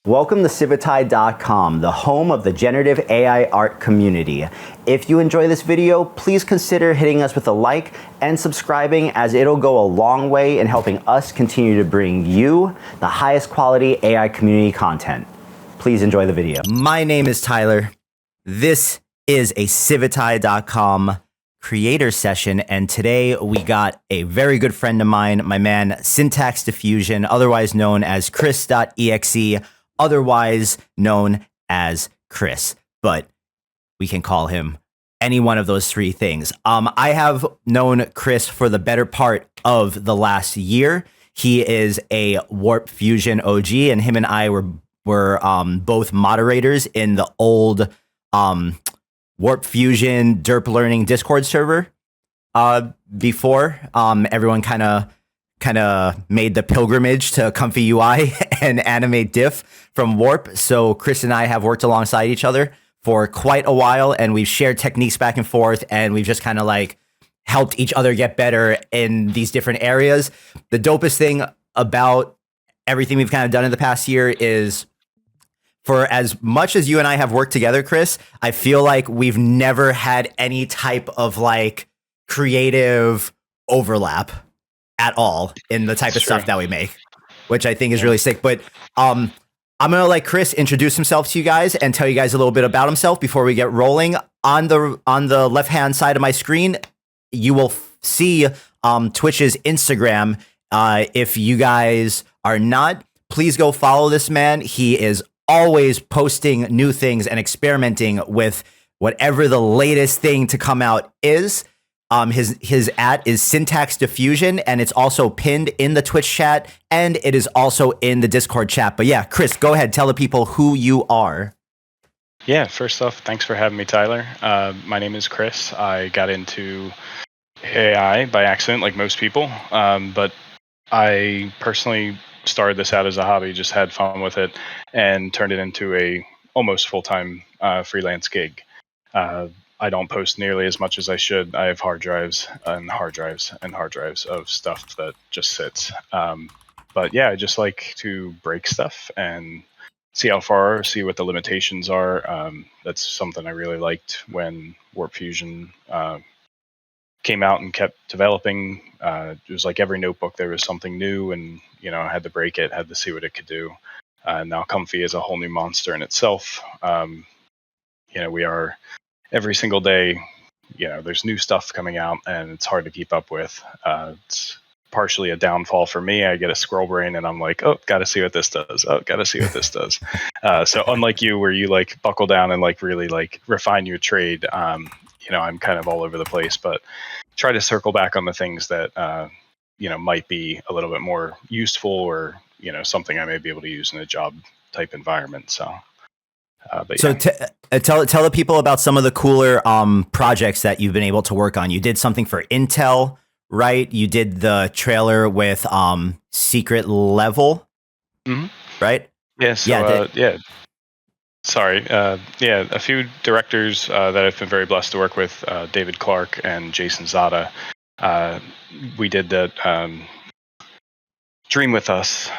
Welcome to Civitai.com, the home of the generative AI art community. If you enjoy this video, please consider hitting us with a like and subscribing, as it'll go a long way in helping us continue to bring you the highest quality AI community content. Please enjoy the video. My name is Tyler. This is a Civitai.com creator session, and today we got a very good friend of mine, my man SyntaxDiffusion, otherwise known as Chris.exe, otherwise known as Chris, but we can call him any one of those three things. I have known Chris for the better part of the last year. He is a Warp Fusion OG, and him and I were both moderators in the old Warp Fusion Derp Learning Discord server. Before everyone kind of made the pilgrimage to ComfyUI and ANIMATE Diff from Warp. So Chris and I have worked alongside each other for quite a while, and we've shared techniques back and forth, and we've just kind of like helped each other get better in these different areas. The dopest thing about everything we've kind of done in the past year is, for as much as you and I have worked together, Chris, I feel like we've never had any type of like creative overlap at all in the type of stuff that we make, which I think is really sick. But I'm gonna let Chris introduce himself to you guys and tell you guys a little bit about himself before we get rolling. On the left hand side of my screen, you will see Twitch's Instagram. If you guys are not, please go follow this man. He is always posting new things and experimenting with whatever the latest thing to come out is. His @ is SyntaxDiffusion, and it's also pinned in the Twitch chat, and it is also in the Discord chat. But yeah, Chris, go ahead, tell the people who you are. Yeah, first off, thanks for having me, Tyler. My name is Chris. I got into AI by accident, like most people, but I personally started this out as a hobby, just had fun with it, and turned it into a almost full-time freelance gig. I don't post nearly as much as I should. I have hard drives and hard drives and hard drives of stuff that just sits. But yeah, I just like to break stuff and see how far, see what the limitations are. That's something I really liked when Warp Fusion came out and kept developing. It was like every notebook there was something new, and I had to break it, had to see what it could do. Now Comfy is a whole new monster in itself. We are every single day, there's new stuff coming out, and it's hard to keep up with. It's partially a downfall for me. I get a squirrel brain, and I'm like, oh, got to see what this does. Oh, got to see what this does. So unlike you, where you like buckle down and like really like refine your trade, I'm kind of all over the place, but try to circle back on the things that might be a little bit more useful, or something I may be able to use in a job type environment. So. So tell the people about some of the cooler projects that you've been able to work on. You did something for Intel, right? You did the trailer with Secret Level, right? Yeah. So, Sorry. A few directors that I've been very blessed to work with, David Clark and Jason Zada. We did that Dream With Us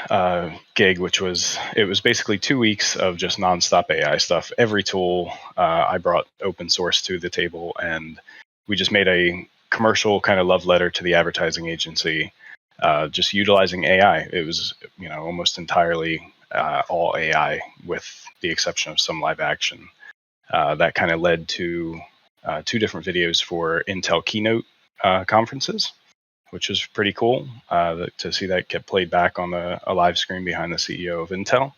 gig, which was basically 2 weeks of just nonstop AI stuff. Every tool I brought open source to the table, and we just made a commercial kind of love letter to the advertising agency, just utilizing AI. It was almost entirely all AI, with the exception of some live action. That kind of led to 2 different videos for Intel keynote conferences, which was pretty cool to see that get played back on a live screen behind the CEO of Intel.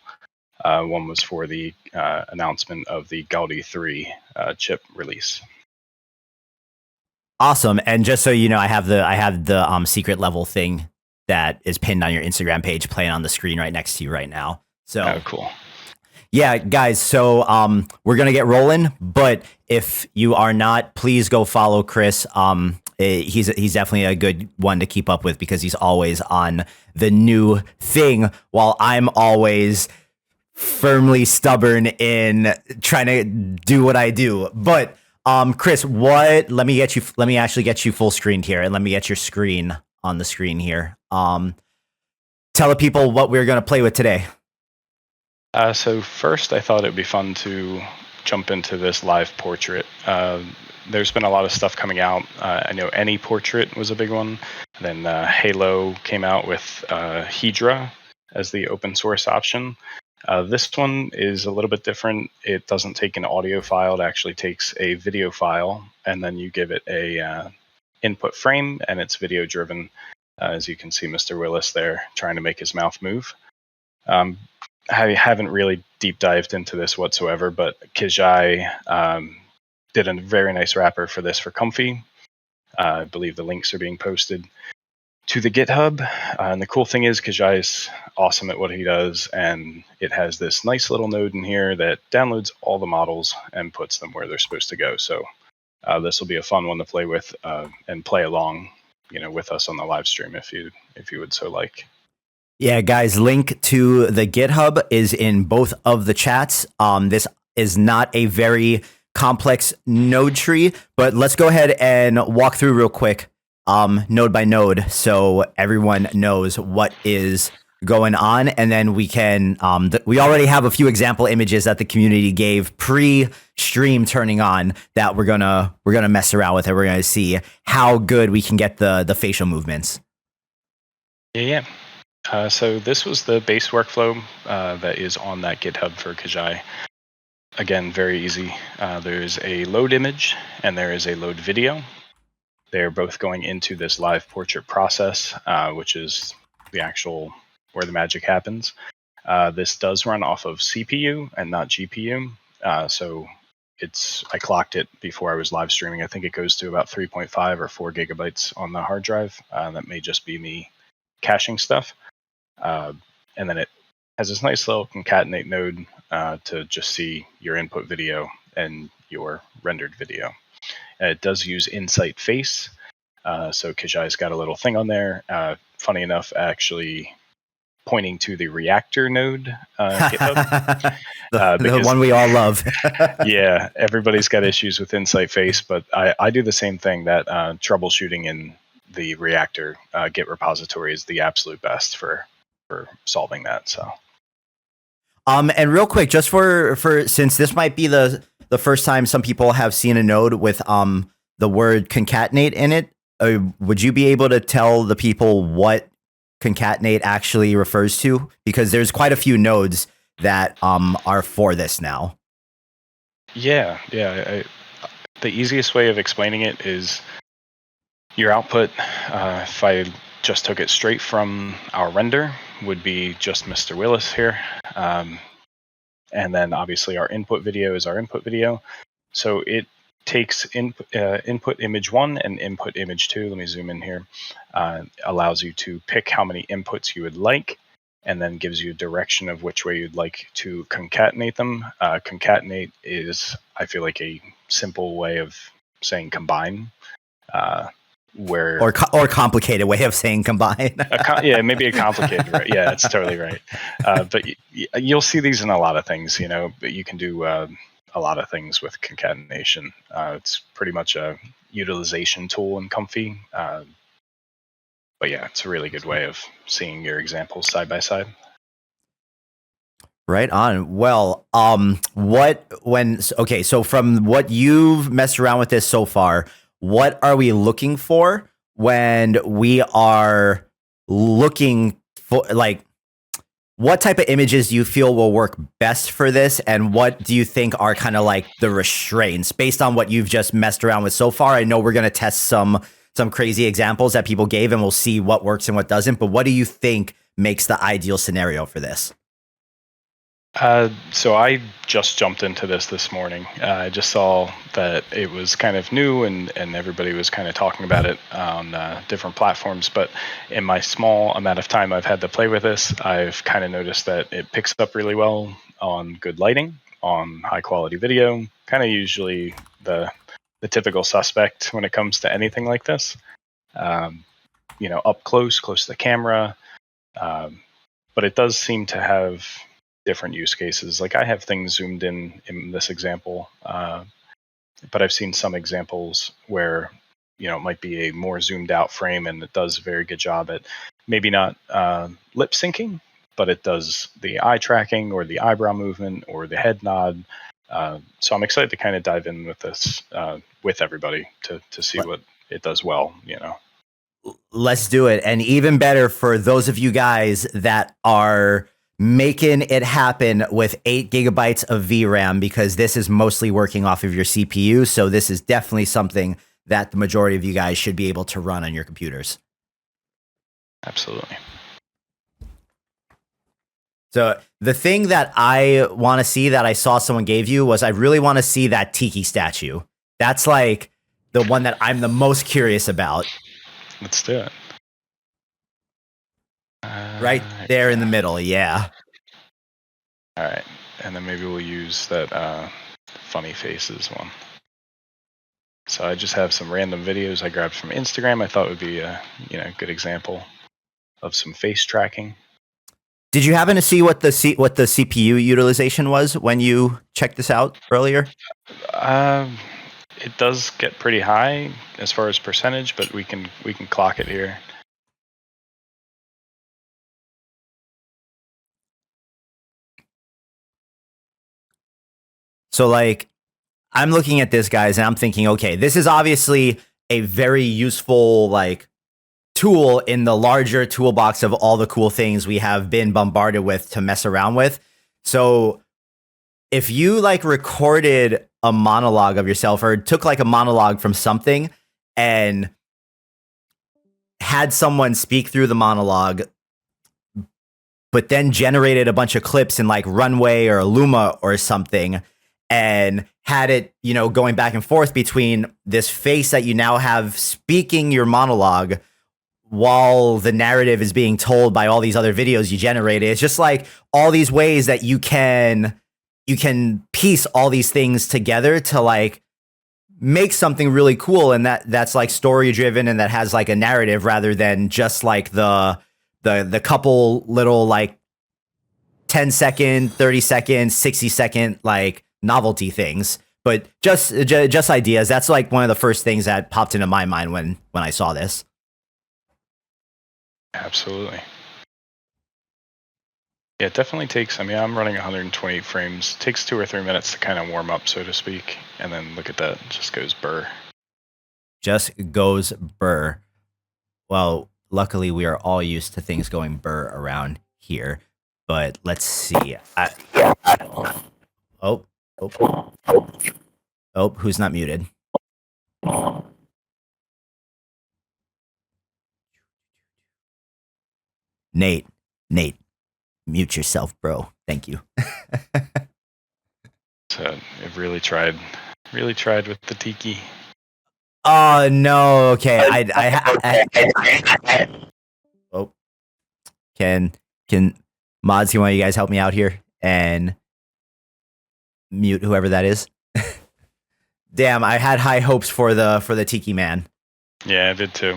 One was for the announcement of the Gaudi 3 chip release. Awesome. And just so you know, I have the Secret Level thing that is pinned on your Instagram page playing on the screen right next to you right now. So cool. Yeah, guys, so we're going to get rolling, but if you are not, please go follow Chris. He's definitely a good one to keep up with, because he's always on the new thing, while I'm always firmly stubborn in trying to do what I do. But Chris, let me actually get you full screened here, and let me get your screen on the screen here. Tell the people what we're going to play with today. So first, I thought it would be fun to jump into this live portrait. There's been a lot of stuff coming out. I know Any Portrait was a big one. Then Halo came out with Hedra as the open source option. This one is a little bit different. It doesn't take an audio file. It actually takes a video file, and then you give it a input frame, and it's video driven. As you can see, Mr. Willis there trying to make his mouth move. I haven't really deep dived into this whatsoever, but Kijai did a very nice wrapper for this for Comfy. I believe the links are being posted to the GitHub. And the cool thing is Kijai is awesome at what he does, and it has this nice little node in here that downloads all the models and puts them where they're supposed to go. So this will be a fun one to play with and play along, with us on the live stream if you would so like. Yeah, guys, link to the GitHub is in both of the chats. This is not a very complex node tree, but let's go ahead and walk through real quick, node by node, so everyone knows what is going on. And then we can, we already have a few example images that the community gave pre-stream turning on that we're gonna mess around with, and we're gonna see how good we can get the facial movements. Yeah. So this was the base workflow that is on that GitHub for Kijai. Again, very easy. There's a load image and there is a load video. They're both going into this live portrait process, which is the actual where the magic happens. This does run off of CPU and not GPU. So I clocked it before I was live streaming. I think it goes to about 3.5 or 4 gigabytes on the hard drive. That may just be me caching stuff. And then it has this nice little concatenate node to just see your input video and your rendered video. It does use Insight Face. So Kijai's got a little thing on there. Funny enough, actually pointing to the reactor node GitHub. The one we all love. Yeah, everybody's got issues with Insight Face, but I do the same thing. That troubleshooting in the reactor Git repository is the absolute best for solving that. So and real quick, just for since this might be the first time some people have seen a node with the word concatenate in it, would you be able to tell the people what concatenate actually refers to? Because there's quite a few nodes that are for this now. Yeah. The easiest way of explaining it is your output. If I just took it straight from our render, would be just Mr. Willis here. And then obviously our input video is our input video. So it takes input image 1 and input image 2. Let me zoom in here. Allows you to pick how many inputs you would like, and then gives you a direction of which way you'd like to concatenate them. Concatenate is, I feel like, a simple way of saying combine. Or complicated way of saying combine. Yeah, maybe a complicated, right? Yeah, that's totally right. But you'll see these in a lot of things, but you can do a lot of things with concatenation. It's pretty much a utilization tool in Comfy. But yeah, it's a really good way of seeing your examples side by side. Right on. Well, so from what you've messed around with this so far, what are we looking for when we are looking for, like, what type of images do you feel will work best for this? And what do you think are kind of like the restraints based on what you've just messed around with so far? I know we're going to test some crazy examples that people gave and we'll see what works and what doesn't. But what do you think makes the ideal scenario for this? So I just jumped into this morning. I just saw that it was kind of new and everybody was kind of talking about it on different platforms. But in my small amount of time I've had to play with this, I've kind of noticed that it picks up really well on good lighting, on high quality video, kind of usually the typical suspect when it comes to anything like this. Up close to the camera. But it does seem to have different use cases. Like I have things zoomed in this example, but I've seen some examples where it might be a more zoomed out frame and it does a very good job at maybe not lip syncing, but it does the eye tracking or the eyebrow movement or the head nod. So I'm excited to kind of dive in with this with everybody to see what it does well, you know. Let's do it. And even better for those of you guys that are making it happen with 8 gigabytes of VRAM, because this is mostly working off of your CPU. So this is definitely something that the majority of you guys should be able to run on your computers. Absolutely. So the thing that I want to see that I saw someone gave you was I really want to see that Tiki statue. That's like the one that I'm the most curious about. Let's do it. Right there in the middle, yeah. All right, and then maybe we'll use that funny faces one. So I just have some random videos I grabbed from Instagram. I thought would be a good example of some face tracking. Did you happen to see what the CPU utilization was when you checked this out earlier? It does get pretty high as far as percentage, but we can clock it here. So like, I'm looking at this, guys, and I'm thinking, okay, this is obviously a very useful like tool in the larger toolbox of all the cool things we have been bombarded with to mess around with. So if you like recorded a monologue of yourself or took like a monologue from something and had someone speak through the monologue, but then generated a bunch of clips in like Runway or Luma or something, and had it, you know, going back and forth between this face that you now have speaking your monologue while the narrative is being told by all these other videos you generated. It's just like all these ways that you can piece all these things together to like make something really cool, and that's like story driven and that has like a narrative rather than just like the couple little like 10-second, 30-second, 60-second like novelty things. But just ideas. That's like one of the first things that popped into my mind when I saw this. Absolutely. Yeah, it definitely takes, I mean, I'm running 128 frames. It takes 2 or 3 minutes to kind of warm up, so to speak. And then look at that, it just goes burr. Just goes burr. Well, luckily we are all used to things going burr around here. But let's see. Oh, who's not muted? Nate, mute yourself, bro. Thank you. So I've really tried with the Tiki. Oh no. Okay. Oh, can mods, you want you guys help me out here and mute whoever that is? Damn, I had high hopes for the Tiki man. Yeah, I did too.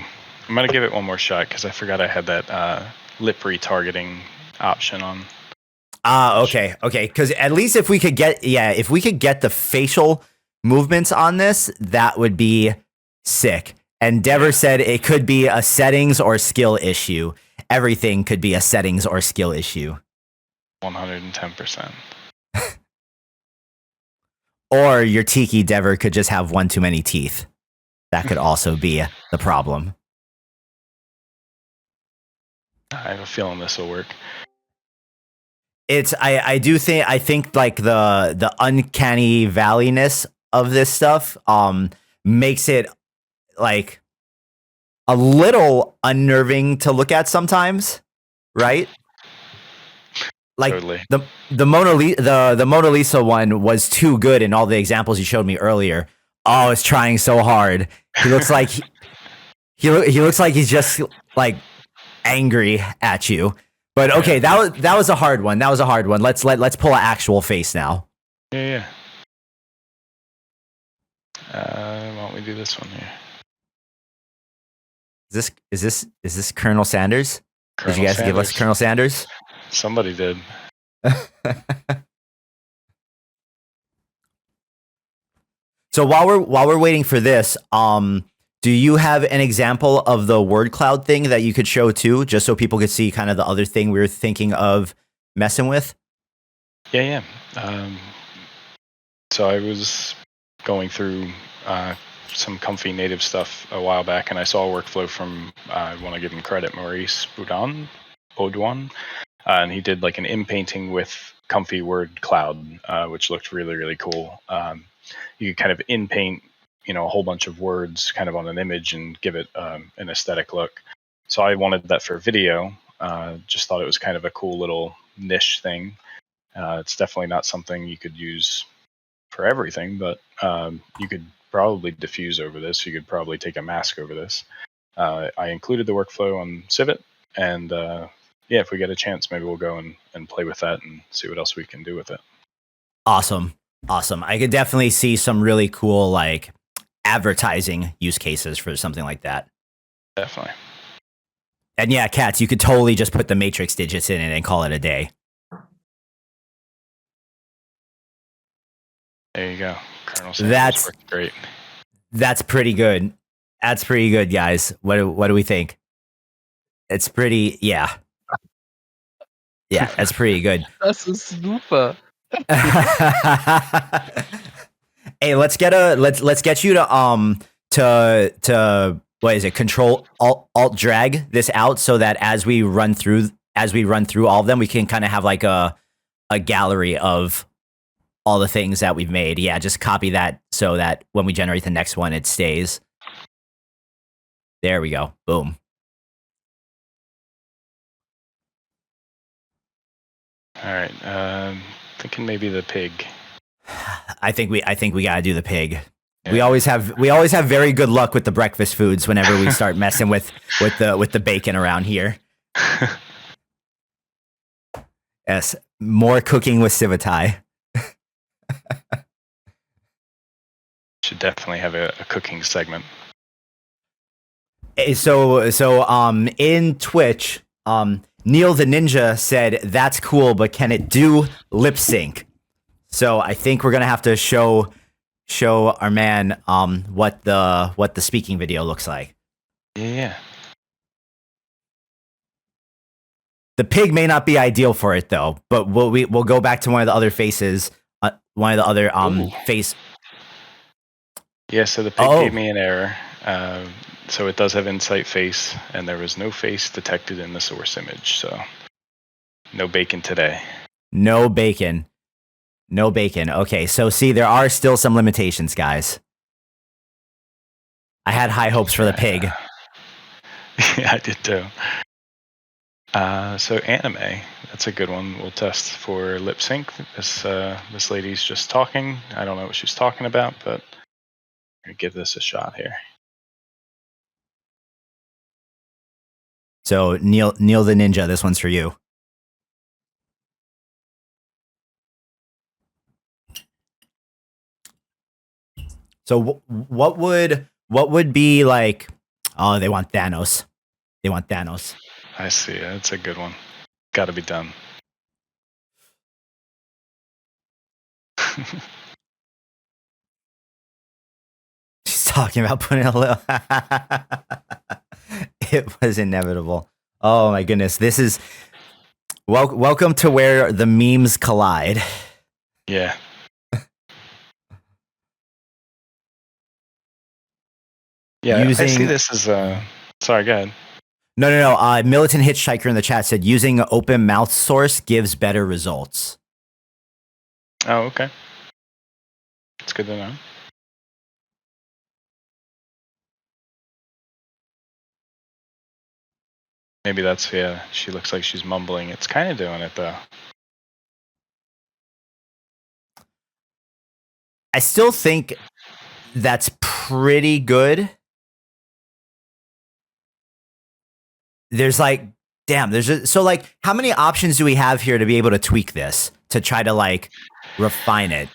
I'm gonna give it one more shot because I forgot I had that lip retargeting option on. Okay. Because at least if we could get the facial movements on this, that would be sick. And Dever said it could be a settings or skill issue. Everything could be a settings or skill issue. 110%. Or your Tiki Dever could just have one too many teeth. That could also be the problem. I have a feeling this will work. I think like the uncanny valleyness of this stuff makes it like a little unnerving to look at sometimes, right? Like Totally. the Mona Lisa one was too good in all the examples you showed me earlier. Oh, it's trying so hard. He looks like he looks like he's just like angry at you. But okay, that was a hard one. Let's pull an actual face now. Yeah. Why don't we do this one here? Is this Colonel Sanders? Colonel Did you guys Sanders. give us Colonel Sanders? Somebody did. So while we're waiting for this, Do you have an example of the word cloud thing that you could show too, just so people could see kind of the other thing we were thinking of messing with? Yeah. So I was going through some Comfy native stuff a while back, and I saw a workflow from, I want to give him credit, Maurice Baudouin, and he did like an in-painting with Comfy word cloud, which looked really, really cool. You could kind of in-paint, a whole bunch of words kind of on an image and give it an aesthetic look. So I wanted that for video. Just thought it was kind of a cool little niche thing. It's definitely not something you could use for everything, but you could probably diffuse over this. You could probably take a mask over this. I included the workflow on Civit, and yeah, if we get a chance, maybe we'll go and play with that and see what else we can do with it. Awesome. I could definitely see some really cool like advertising use cases for something like that. Definitely. And yeah, Cats, you could totally just put the matrix digits in it and call it a day. There you go. Colonel Sanders worked great. That's pretty good. That's pretty good, guys. What do we think? It's pretty, yeah. Yeah, that's pretty good. Das ist super. Hey, let's get you to what is it? Control Alt drag this out so that as we run through all of them, we can kind of have like a gallery of all the things that we've made. Yeah, just copy that so that when we generate the next one, it stays. There we go. Boom. All right. Thinking maybe the pig. I think we gotta do the pig. Yeah. We always have very good luck with the breakfast foods whenever we start messing with the bacon around here. Yes, more cooking with Civitai. Should definitely have a cooking segment. So in Twitch, Neil the Ninja said that's cool, but can it do lip sync? So I think we're gonna have to show our man what the speaking video looks like. Yeah. The pig may not be ideal for it though, but we'll go back to one of the other faces, one of the other face. Yeah, so the pig gave me an error. So it does have insight face, and there was no face detected in the source image. So no bacon today. No bacon. Okay, so see, there are still some limitations, guys. I had high hopes for the pig. Yeah, I did too. So anime, that's a good one. We'll test for lip sync. This lady's just talking. I don't know what she's talking about, but I'm gonna give this a shot here. So Neil the Ninja, this one's for you. So what would be like? Oh, they want Thanos. I see. That's a good one. Got to be done. She's talking about putting a little. It was inevitable. Oh my goodness. This is welcome to where the memes collide. Yeah. Yeah, I see this as sorry, go ahead. No. Militant Hitchhiker in the chat said using open mouth source gives better results. Oh, okay. It's good to know. Maybe that's, yeah, she looks like she's mumbling. It's kind of doing it, though. I still think that's pretty good. There's like, damn, so like, how many options do we have here to be able to tweak this, to try to like refine it?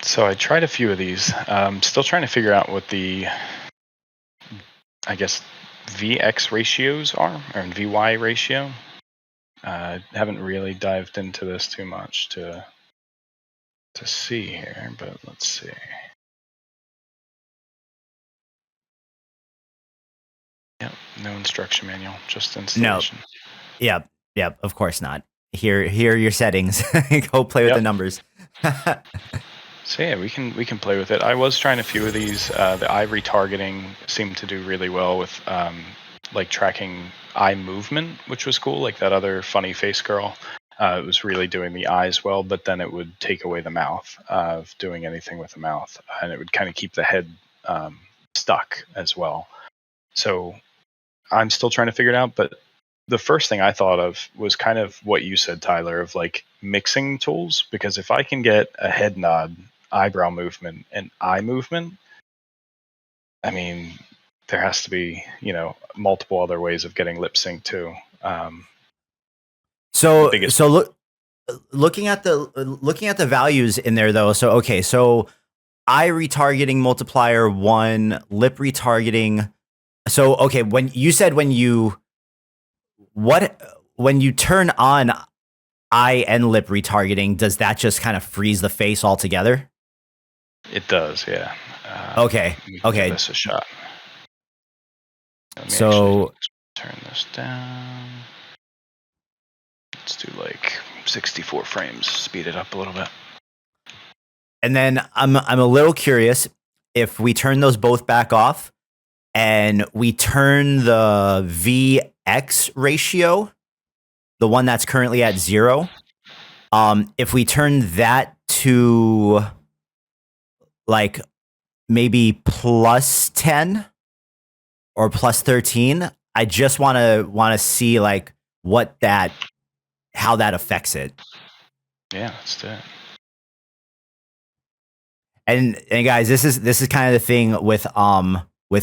So I tried a few of these. Still trying to figure out what the, I guess, VX ratios are, or VY ratio. Haven't really dived into this too much to see here, but let's see. No instruction manual, just No. installation. Yep. Of course not. Here are your settings. Go play with the numbers. So yeah, we can play with it. I was trying a few of these. The eye retargeting seemed to do really well with like tracking eye movement, which was cool. Like that other funny face girl, it was really doing the eyes well, but then it would take away the mouth of doing anything with the mouth, and it would kind of keep the head stuck as well. So I'm still trying to figure it out, but the first thing I thought of was kind of what you said, Tyler, of like mixing tools. Because if I can get a head nod, eyebrow movement, and eye movement, I mean, there has to be, multiple other ways of getting lip sync too. So looking at the values in there though. So okay, so eye retargeting multiplier 1, lip retargeting. So okay, when you turn on eye and lip retargeting, does that just kind of freeze the face altogether? It does, yeah. Okay. Give this a shot. Let me So turn this down. Let's do like 64 frames. Speed it up a little bit. And then I'm a little curious if we turn those both back off and we turn the VX ratio, the one that's currently at 0. If we turn that to like maybe plus 10 or plus 13, I just want to see like how that affects it. Yeah, let's do it. And guys, this is kind of the thing with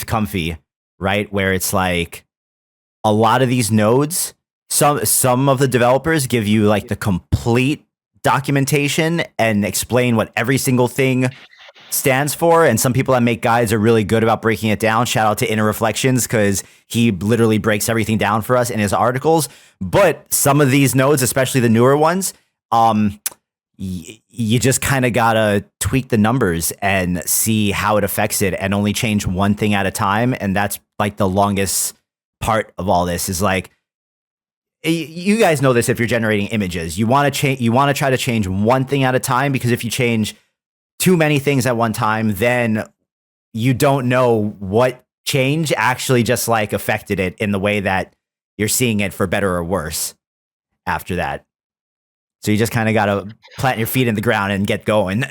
Comfy, right? Where it's like a lot of these nodes, some of the developers give you like the complete documentation and explain what every single thing stands for, and some people that make guides are really good about breaking it down. Shout out to Inner Reflections, because he literally breaks everything down for us in his articles. But some of these nodes, especially the newer ones, you just kind of gotta tweak the numbers and see how it affects it, and only change one thing at a time. And that's like the longest part of all this, is like, you guys know this. If you're generating images, you want to try to change one thing at a time, because if you change too many things at one time, then you don't know what change actually just like affected it in the way that you're seeing it, for better or worse, after that. So you just kind of got to plant your feet in the ground and get going.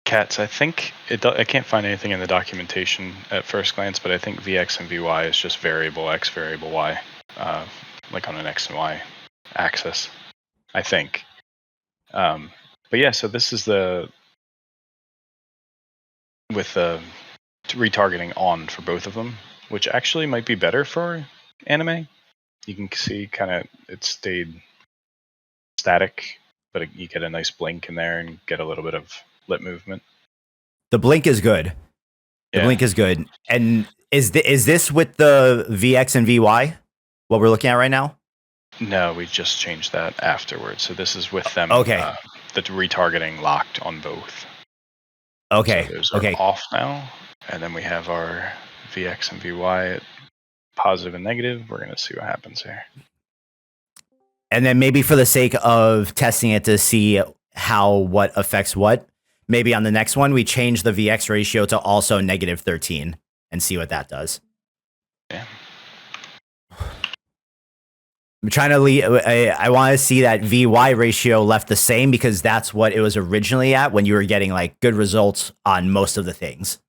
Cats, I think I can't find anything in the documentation at first glance, but I think VX and VY is just variable X, variable Y, like on an X and Y axis, I think. But yeah, so this is with the retargeting on for both of them, which actually might be better for anime. You can see kind of it stayed static, but you get a nice blink in there and get a little bit of lip movement. The blink is good. The blink is good. And is this with the VX and VY, what we're looking at right now? No, we just changed that afterwards. So this is with them. Okay. The retargeting locked on both. Okay. So those are off now. And then we have our VX and VY at positive and negative. We're going to see what happens here. And then maybe for the sake of testing it to see what affects what, maybe on the next one, we change the VX ratio to also negative 13 and see what that does. Yeah. I'm trying to I want to see that VY ratio left the same, because that's what it was originally at when you were getting like good results on most of the things.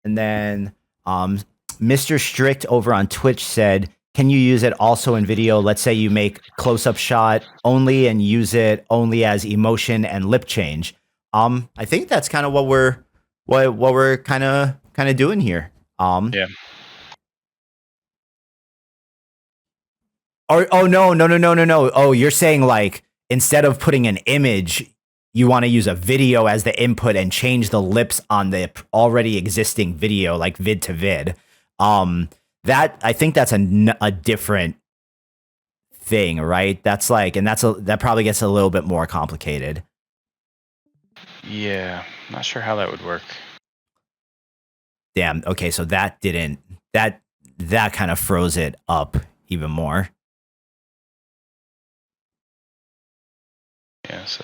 And then Mr. Strict over on Twitch said, can you use it also in video? Let's say you make close-up shot only and use it only as emotion and lip change. I think that's kind of what we're kind of doing here. Yeah. Oh no. Oh, you're saying like instead of putting an image, you want to use a video as the input and change the lips on the already existing video, like vid to vid. That, I think that's a different thing, right? That's like, and that probably gets a little bit more complicated. Yeah, not sure how that would work. Damn. Okay, so that that kind of froze it up even more. Yeah, so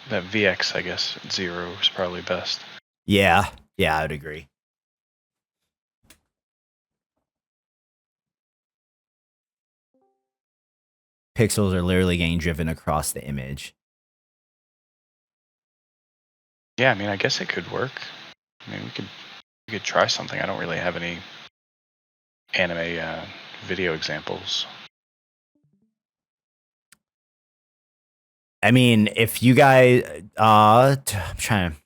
that VX, I guess 0 is probably best. Yeah, I would agree. Pixels are literally getting driven across the image. Yeah, I mean, I guess it could work. I mean, we could try something. I don't really have any anime video examples. I mean, if you guys, I'm trying to.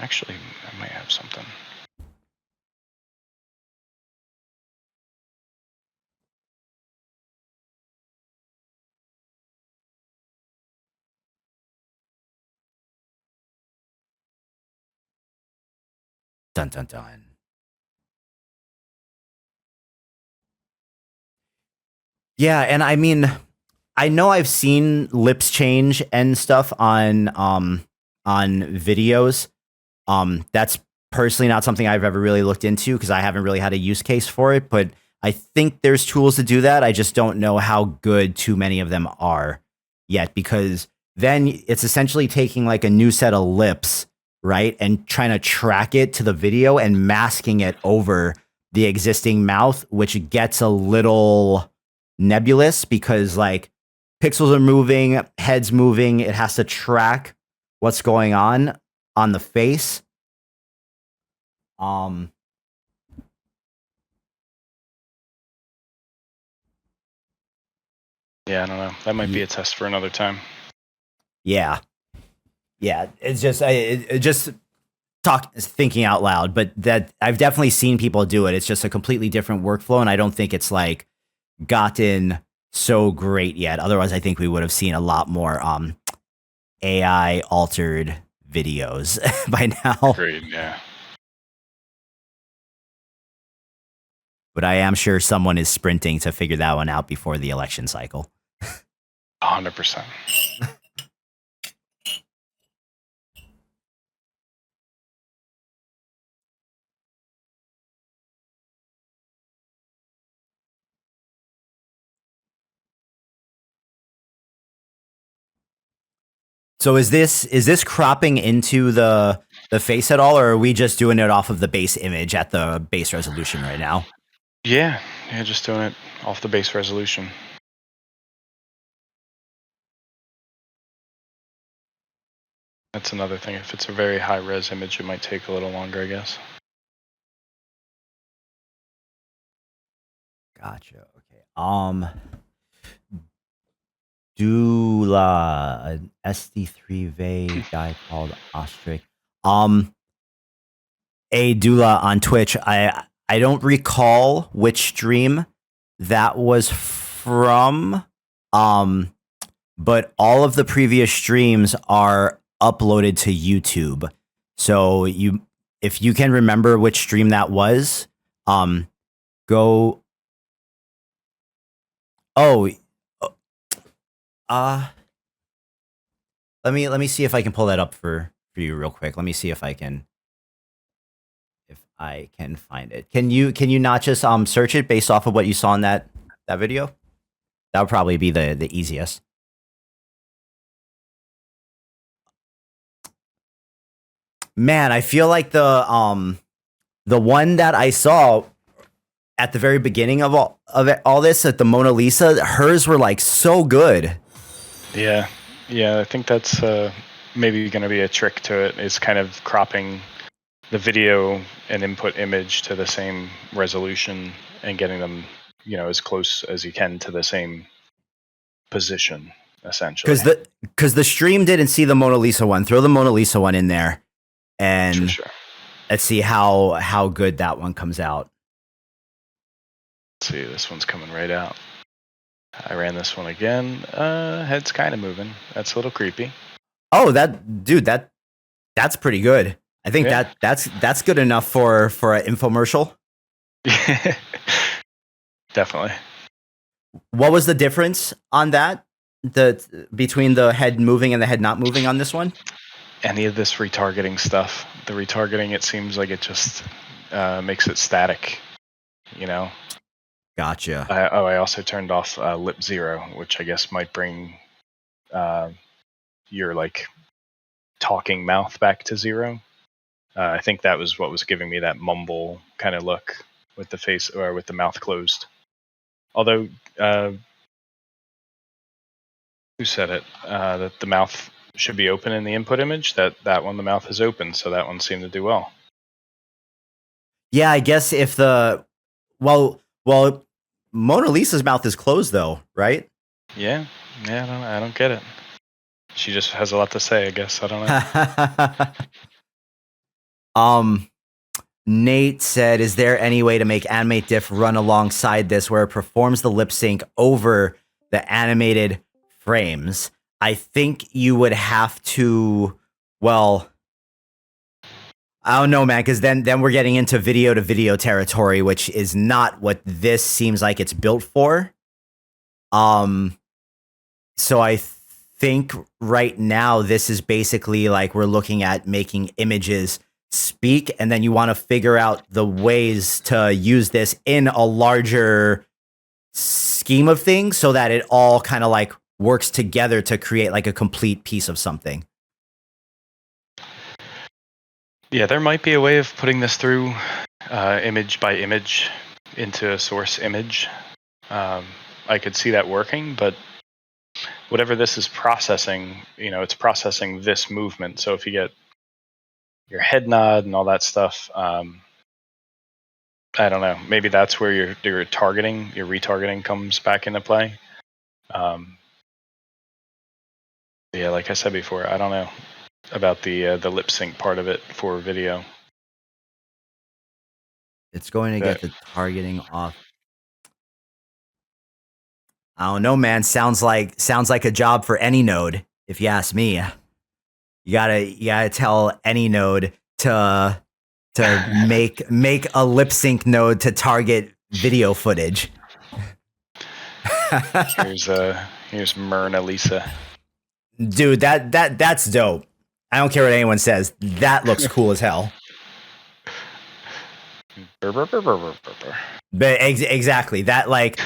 Actually, I might have something. Dun dun dun. Yeah, and I mean, I know I've seen lips change and stuff on videos. That's personally not something I've ever really looked into because I haven't really had a use case for it, but I think there's tools to do that. I just don't know how good too many of them are yet, because then it's essentially taking like a new set of lips, right, and trying to track it to the video and masking it over the existing mouth, which gets a little nebulous because like pixels are moving, heads moving, it has to track what's going on the face. Yeah, I don't know. That might be a test for another time. Yeah. It's just just thinking out loud, but that I've definitely seen people do it. It's just a completely different workflow, and I don't think it's like gotten so great yet. Otherwise, I think we would have seen a lot more AI altered videos by now. Great, yeah. But I am sure someone is sprinting to figure that one out before the election cycle. 100%. So is this cropping into the face at all, or are we just doing it off of the base image at the base resolution right now? Yeah, just doing it off the base resolution. That's another thing. If it's a very high res image, it might take a little longer, I guess. Gotcha. Okay. Dula, an SD3 Vey guy called Ostrich. A Dula on Twitch. I don't recall which stream that was from. But all of the previous streams are uploaded to YouTube. So if you can remember which stream that was, go. Oh, let me see if I can pull that up for you real quick. Let me see if I can find it. Can you not just search it based off of what you saw in that video? That would probably be the easiest. Man, I feel like the one that I saw at the very beginning of all this, at the Mona Lisa, hers were like so good. Yeah, I think that's maybe going to be a trick to it, is kind of cropping the video and input image to the same resolution and getting them, as close as you can to the same position, essentially. Because the stream didn't see the Mona Lisa one. Throw the Mona Lisa one in there, and sure. Let's see how good that one comes out. Let's see, this one's coming right out. I ran this one again. Head's kind of moving. That's a little creepy. Oh, that's pretty good. I think that's good enough for an infomercial. Definitely. What was the difference on that? Between the head moving and the head not moving on this one? Any of this retargeting stuff. The retargeting, it seems like it just makes it static. You know. Gotcha. I also turned off lip 0, which I guess might bring your like talking mouth back to 0. I think that was what was giving me that mumble kind of look with the face or with the mouth closed. Although, who said it? That the mouth should be open in the input image. That one, the mouth is open, so that one seemed to do well. Yeah, I guess if well, Mona Lisa's mouth is closed though, right? Yeah. I don't get it. She just has a lot to say, I guess. I don't know. Nate said, "Is there any way to make Animate Diff run alongside this, where it performs the lip sync over the animated frames?" I think you would have to. Well, I don't know, man, because then we're getting into video to video territory, which is not what this seems like it's built for. So I think right now this is basically like we're looking at making images speak, and then you want to figure out the ways to use this in a larger scheme of things so that it all kind of like works together to create like a complete piece of something. Yeah, there might be a way of putting this through image by image into a source image. I could see that working, but whatever this is processing, it's processing this movement. So if you get your head nod and all that stuff, I don't know. Maybe that's where your retargeting comes back into play. Yeah, like I said before, I don't know about the lip sync part of it for video. It's going to get the targeting off. I don't know, man. Sounds like a job for any node, if you ask me. You gotta tell any node to make a lip sync node to target video footage. Here's Myrna Lisa. Dude, that's dope. I don't care what anyone says. That looks cool as hell. But exactly that, like,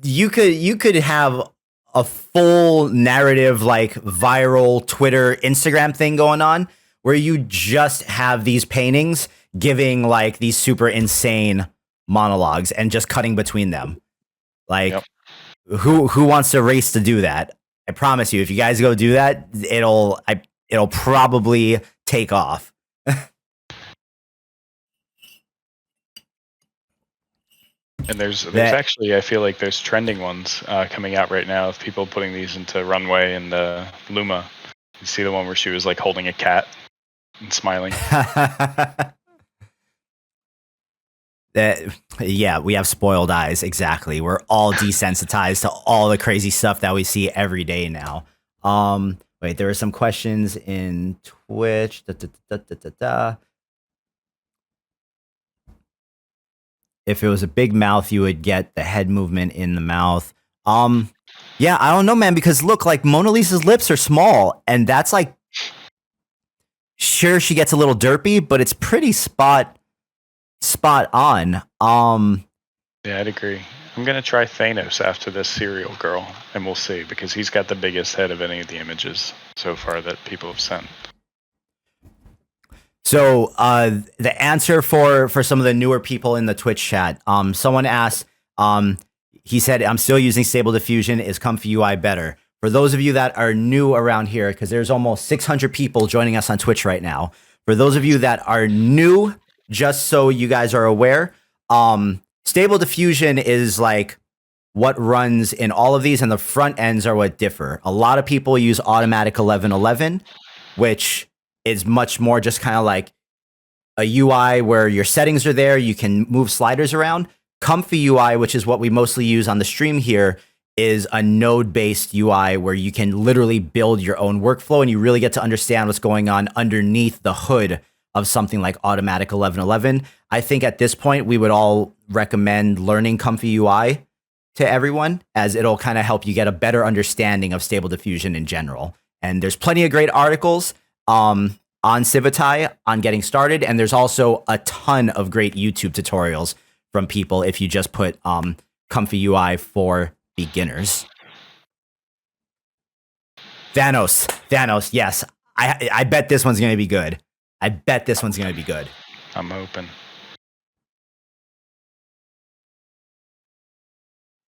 you could have a full narrative, like viral Twitter, Instagram thing going on where you just have these paintings giving like these super insane monologues and just cutting between them. Like, yep. Who wants to race to do that? I promise you, if you guys go do that, it'll probably take off. And there's actually, I feel like there's trending ones coming out right now of people putting these into Runway and Luma. You see the one where she was like holding a cat and smiling. Yeah, we have spoiled eyes. Exactly. We're all desensitized to all the crazy stuff that we see every day now. Wait, there were some questions in Twitch. If it was a big mouth, you would get the head movement in the mouth. Yeah, I don't know, man, because look, like Mona Lisa's lips are small, and that's like, sure, she gets a little derpy, but it's pretty spot on. Yeah, I'd agree. I'm gonna try Thanos after this Serial Girl, and we'll see, because he's got the biggest head of any of the images so far that people have sent. So the answer for some of the newer people in the Twitch chat, someone asked, he said, "I'm still using Stable Diffusion. Is ComfyUI better?" For those of you that are new around here, because there's almost 600 people joining us on Twitch right now. For those of you that are new, just so you guys are aware, Stable Diffusion is like what runs in all of these, and the front ends are what differ. A lot of people use Automatic 1111, which is much more just kind of like a UI where your settings are there. You can move sliders around. ComfyUI, which is what we mostly use on the stream here, is a node-based UI where you can literally build your own workflow, and you really get to understand what's going on underneath the hood of something like Automatic 1111. I think at this point, we would all recommend learning ComfyUI to everyone, as it'll kind of help you get a better understanding of Stable Diffusion in general. And there's plenty of great articles on on Civitai on getting started, and there's also a ton of great YouTube tutorials from people if you just put ComfyUI for beginners. Thanos, yes. I bet this one's going to be good. I'm hoping.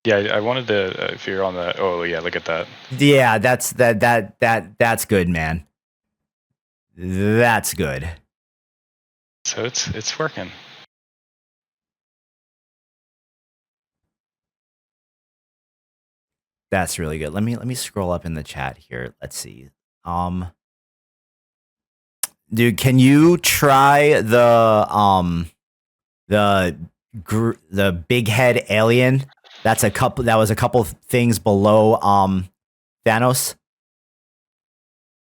Yeah, I wanted to, if you're on the, oh yeah, look at that. Yeah, that's good, man. That's good. So it's working. That's really good. Let me scroll up in the chat here. Let's see. Dude, can you try the big head alien? That was a couple things below Thanos.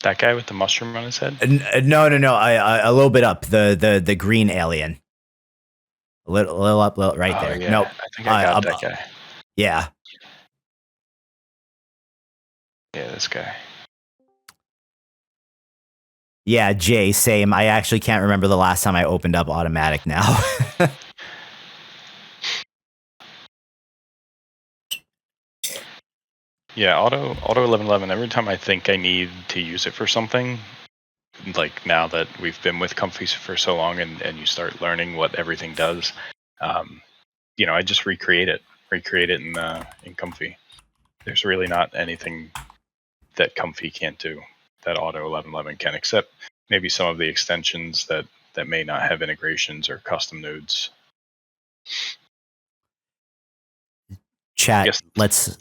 That guy with the mushroom on his head? No. A little bit up. The green alien. A little up, right there. Yeah. Nope. I think I got that guy. Yeah. Yeah, this guy. Yeah, Jay, same. I actually can't remember the last time I opened up Automatic now. Yeah, Auto 1111. Every time I think I need to use it for something, like now that we've been with Comfy for so long, and you start learning what everything does, I just recreate it in Comfy. There's really not anything that Comfy can't do that Auto 1111 can, except maybe some of the extensions that may not have integrations or custom nodes. Chat, let's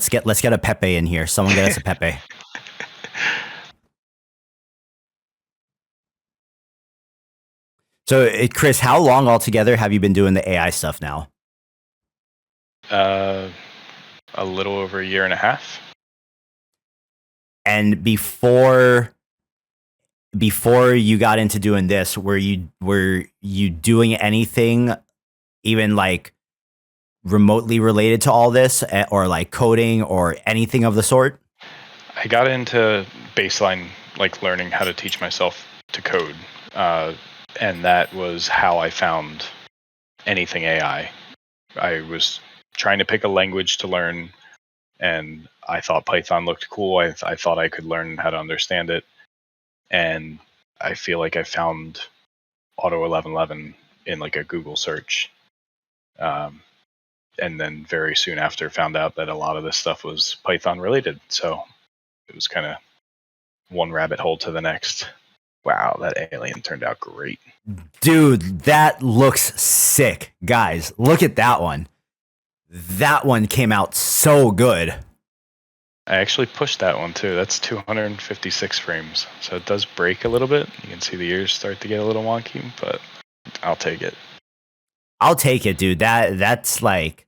get a Pepe in here. Someone get us a Pepe. So, Chris, how long altogether have you been doing the AI stuff now? A little over a year and a half. And before you got into doing this, were you doing anything even like remotely related to all this, or like coding or anything of the sort? I got into baseline, like learning how to teach myself to code. And that was how I found anything AI. I was trying to pick a language to learn, and I thought Python looked cool. I thought I could learn how to understand it. And I feel like I found Auto 1111 in like a Google search. And then very soon after found out that a lot of this stuff was Python related. So it was kind of one rabbit hole to the next. Wow, that alien turned out great. Dude, that looks sick. Guys, look at that one. That one came out so good. I actually pushed that one too. That's 256 frames. So it does break a little bit. You can see the ears start to get a little wonky, but I'll take it. I'll take it, dude. That's like,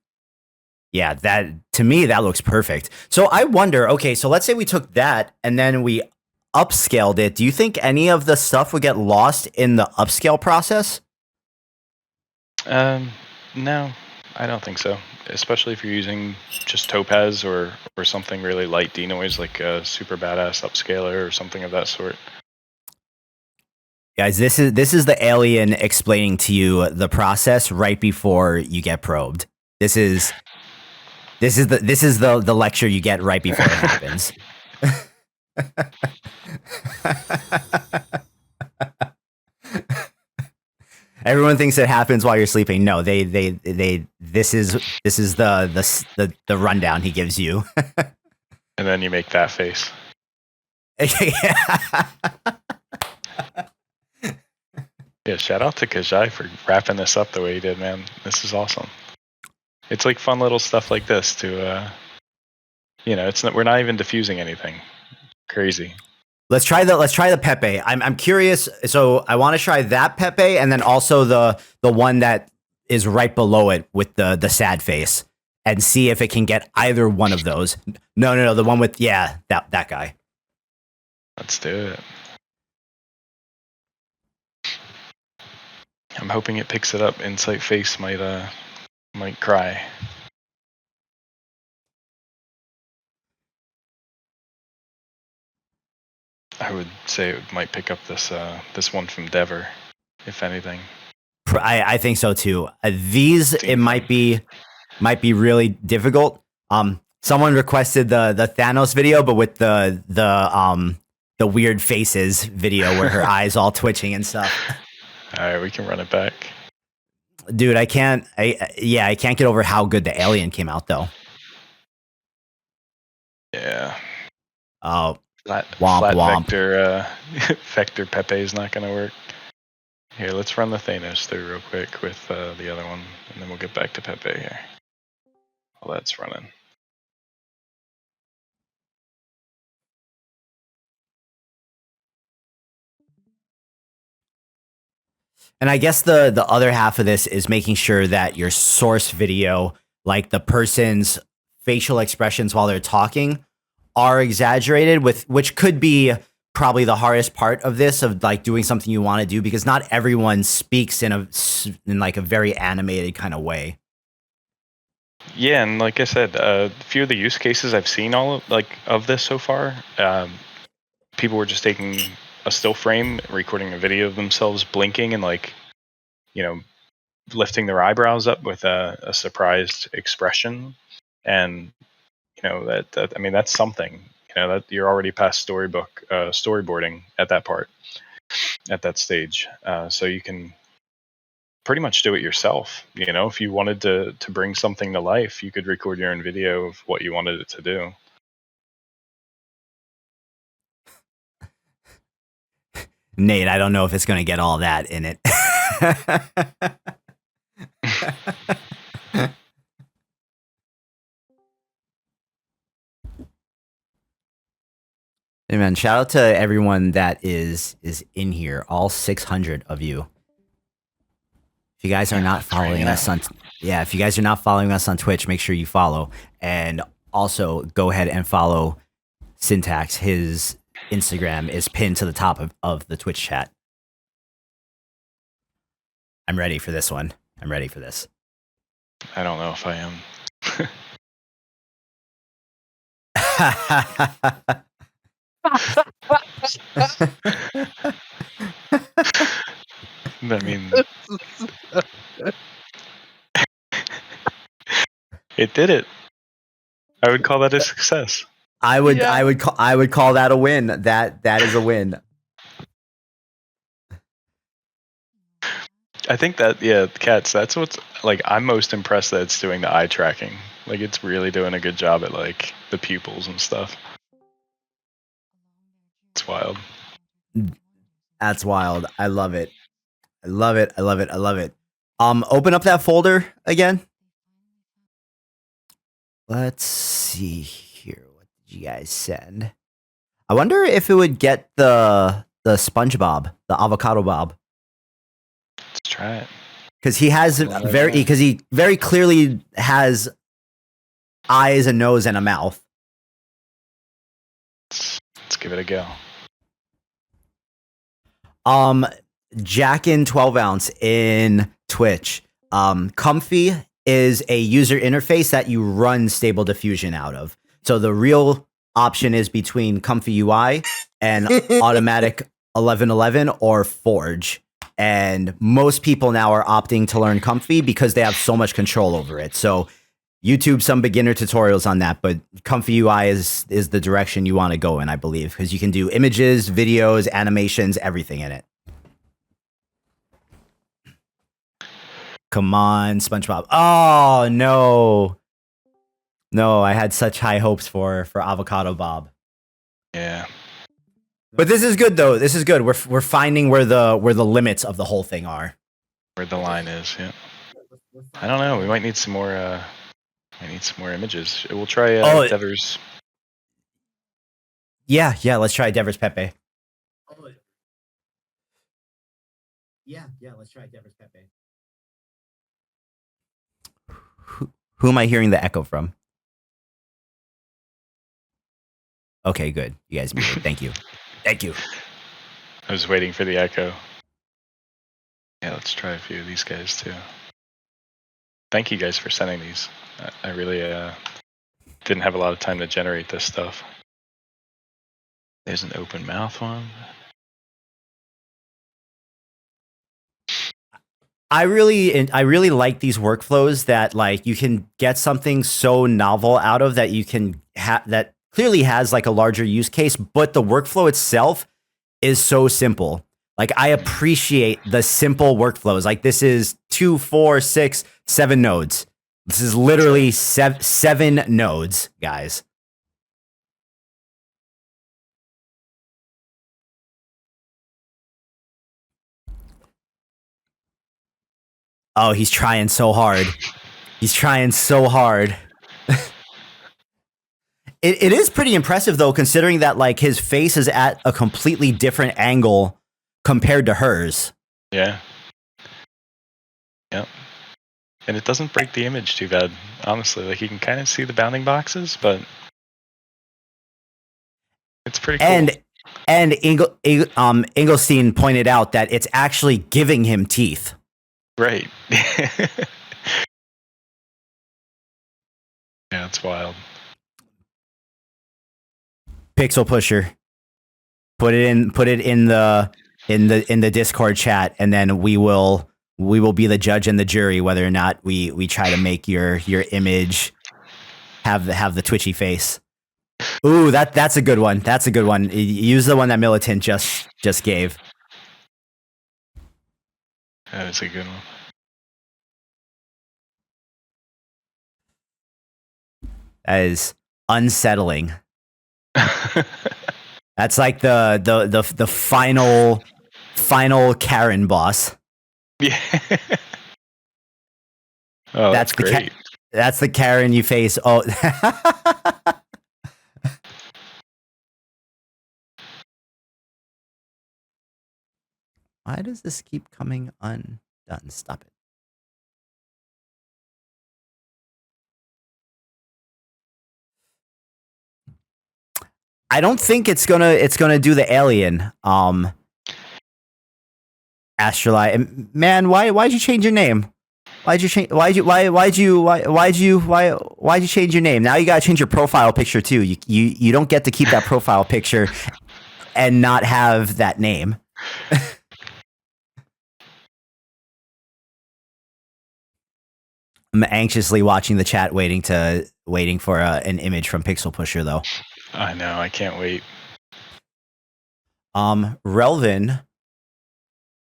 yeah, that to me, that looks perfect. So I wonder, okay, so let's say we took that and then we upscaled it. Do you think any of the stuff would get lost in the upscale process? No, I don't think so. Especially if you're using just Topaz or something really light denoise, like a super badass upscaler or something of that sort. Guys, this is the alien explaining to you the process right before you get probed. This is the lecture you get right before it happens. Everyone thinks it happens while you're sleeping. No, this is the rundown he gives you. And then you make that face. Yeah, shout out to Kajai for wrapping this up the way he did, man. This is awesome. It's like fun little stuff like this to, we're not even diffusing anything crazy. Let's try the Pepe. I'm curious. So I want to try that Pepe, and then also the one that is right below it with the sad face, and see if it can get either one of those. No, the one with that guy. Let's do it. I'm hoping it picks it up. Insight face might cry. I would say it might pick up this one from Dever, if anything. I think so too. It might be really difficult. Someone requested the Thanos video, but with the weird faces video where her eyes all twitching and stuff. All right, we can run it back. Dude, I can't get over how good the alien came out though. Yeah. Oh, flat womp. Vector Pepe is not going to work. Here, let's run the Thanos through real quick with the other one, and then we'll get back to Pepe here. While that's running. And I guess the other half of this is making sure that your source video, like the person's facial expressions while they're talking, are exaggerated, which could be probably the hardest part of this, of like doing something you want to do, because not everyone speaks in like a very animated kind of way. Yeah, and like I said, a few of the use cases I've seen of this so far, people were just taking a still frame, recording a video of themselves blinking and lifting their eyebrows up with a surprised expression, and that I mean that's something. That you're already past storyboarding at that stage, so you can pretty much do it yourself. If you wanted to bring something to life, you could record your own video of what you wanted it to do. Nate, I don't know if it's going to get all that in it. Hey man, shout out to everyone that is in here, all 600 of you. If you guys are not following us on if you guys are not following us on Twitch, make sure you follow, and also go ahead and follow Syntax. His Instagram is pinned to the top of the Twitch chat. I'm ready for this one. I'm ready for this. I don't know if I am. I mean, it did it. I would call that a success. I would call that a win. That is a win. I think that cats. That's what's like. I'm most impressed that it's doing the eye tracking. Like it's really doing a good job at like the pupils and stuff. It's wild. That's wild. I love it. I love it. I love it. I love it. Open up that folder again. Let's see here. What did you guys send? I wonder if it would get the SpongeBob, the avocado Bob. Let's try it. Because he very clearly has eyes, a nose, and a mouth. Let's give it a go. Jack in 12 ounce in Twitch. Comfy is a user interface that you run Stable Diffusion out of. So the real option is between ComfyUI and Automatic 1111 or Forge. And most people now are opting to learn Comfy because they have so much control over it. So YouTube, some beginner tutorials on that, but ComfyUI is the direction you want to go in, I believe, because you can do images, videos, animations, everything in it. Come on, SpongeBob. Oh, no. No, I had such high hopes for Avocado Bob. Yeah. But this is good though. This is good. We're finding where the limits of the whole thing are. Where the line is, yeah. I don't know. We might need some more images. We'll try Devers. Yeah, let's try Devers Pepe. Yeah, let's try Devers Pepe. Who am I hearing the echo from? Okay, good. You guys muted. Thank you. Thank you. I was waiting for the echo. Yeah, let's try a few of these guys too. Thank you guys for sending these. I really didn't have a lot of time to generate this stuff. There's an open mouth one. I really like these workflows that like you can get something so novel out of that you can that clearly has like a larger use case, but the workflow itself is so simple. Like I appreciate the simple workflows. Like this is 2, 4, 6, 7 nodes. This is literally seven nodes, guys. Oh, he's trying so hard. He's trying so hard. It is pretty impressive though, considering that like his face is at a completely different angle compared to hers. Yeah. Yep. And it doesn't break the image too bad, honestly. Like you can kind of see the bounding boxes, but it's pretty cool. And Engelstein pointed out that it's actually giving him teeth. Right. Yeah, it's wild. Pixel Pusher, put it in the Discord chat, and then we will be the judge and the jury whether or not we try to make your image have the twitchy face. Ooh, that's a good one. That's a good one. Use the one that Militant just gave. That is a good one. That is unsettling. That's like the final Karen boss. Yeah. Oh, that's great. That's the Karen you face. Oh. Why does this keep coming undone? Stop it. I don't think it's gonna do the alien. Astralight. Man, why'd you change your name? Why'd you change your name? Now you gotta change your profile picture too. You don't get to keep that profile picture and not have that name. I'm anxiously watching the chat, waiting for an image from Pixel Pusher though. I know, I can't wait. Relvin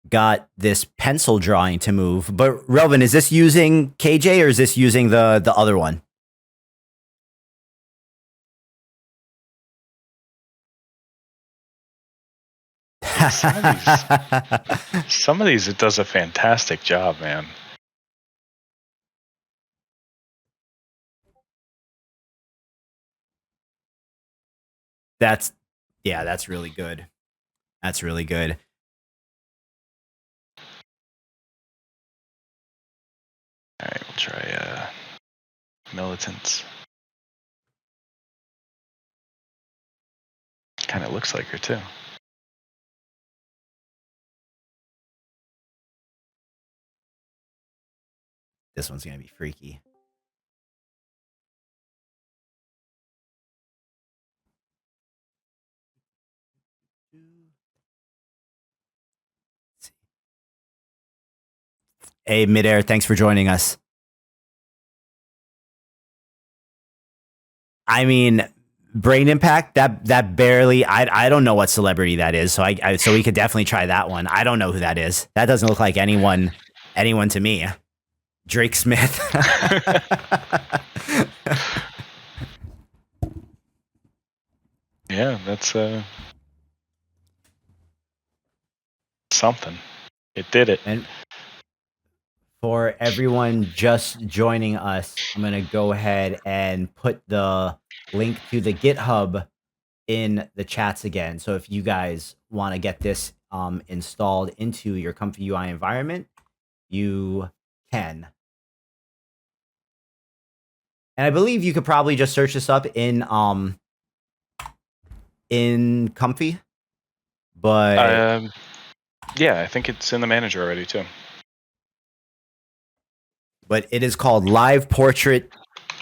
got this pencil drawing to move, but Relvin, is this using KJ or is this using the other one? Some of these it does a fantastic job, man. That's really good. That's really good. All right, we'll try Militants. Kind of looks like her too. This one's gonna be freaky. Hey, Midair, thanks for joining us. I mean, Brain Impact, that barely, I don't know what celebrity that is, so so we could definitely try that one. I don't know who that is. That doesn't look like anyone to me. Drake Smith. Yeah, that's something. It did it. And for everyone just joining us, I'm going to go ahead and put the link to the GitHub in the chats again. So if you guys want to get this installed into your ComfyUI environment, you can. And I believe you could probably just search this up in Comfy. But yeah, I think it's in the manager already too. But it is called Live Portrait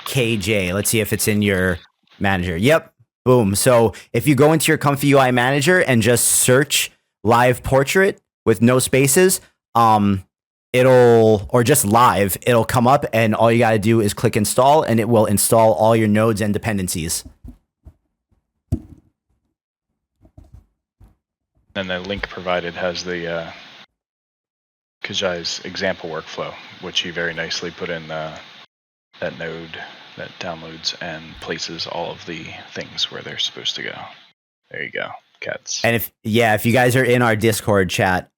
KJ. Let's see if it's in your manager. Yep. Boom. So if you go into your ComfyUI manager and just search live portrait with no spaces, or just live, it'll come up and all you got to do is click install and it will install all your nodes and dependencies. And the link provided has the Kajai's example workflow, which he very nicely put in that node that downloads and places all of the things where they're supposed to go. There you go, Cats. And if you guys are in our Discord chat,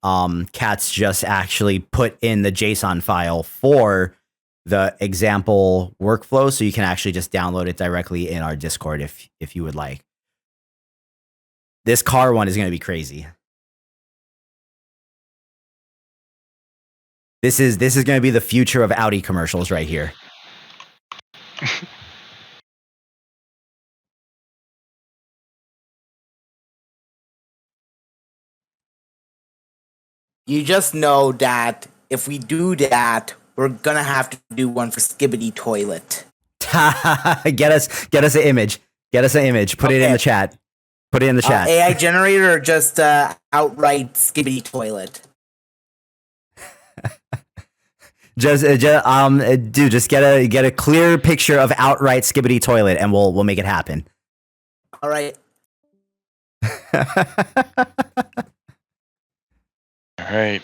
Cats just actually put in the JSON file for the example workflow, so you can actually just download it directly in our Discord if you would like. This car one is going to be crazy. This is going to be the future of Audi commercials right here. You just know that if we do that, we're gonna have to do one for Skibbity Toilet. Get us an image. Get us an image. Put it in the chat. Put it in the chat. AI generator or just outright Skibbity Toilet? Just get a clear picture of outright Skibbity Toilet, and we'll make it happen. All right. All right.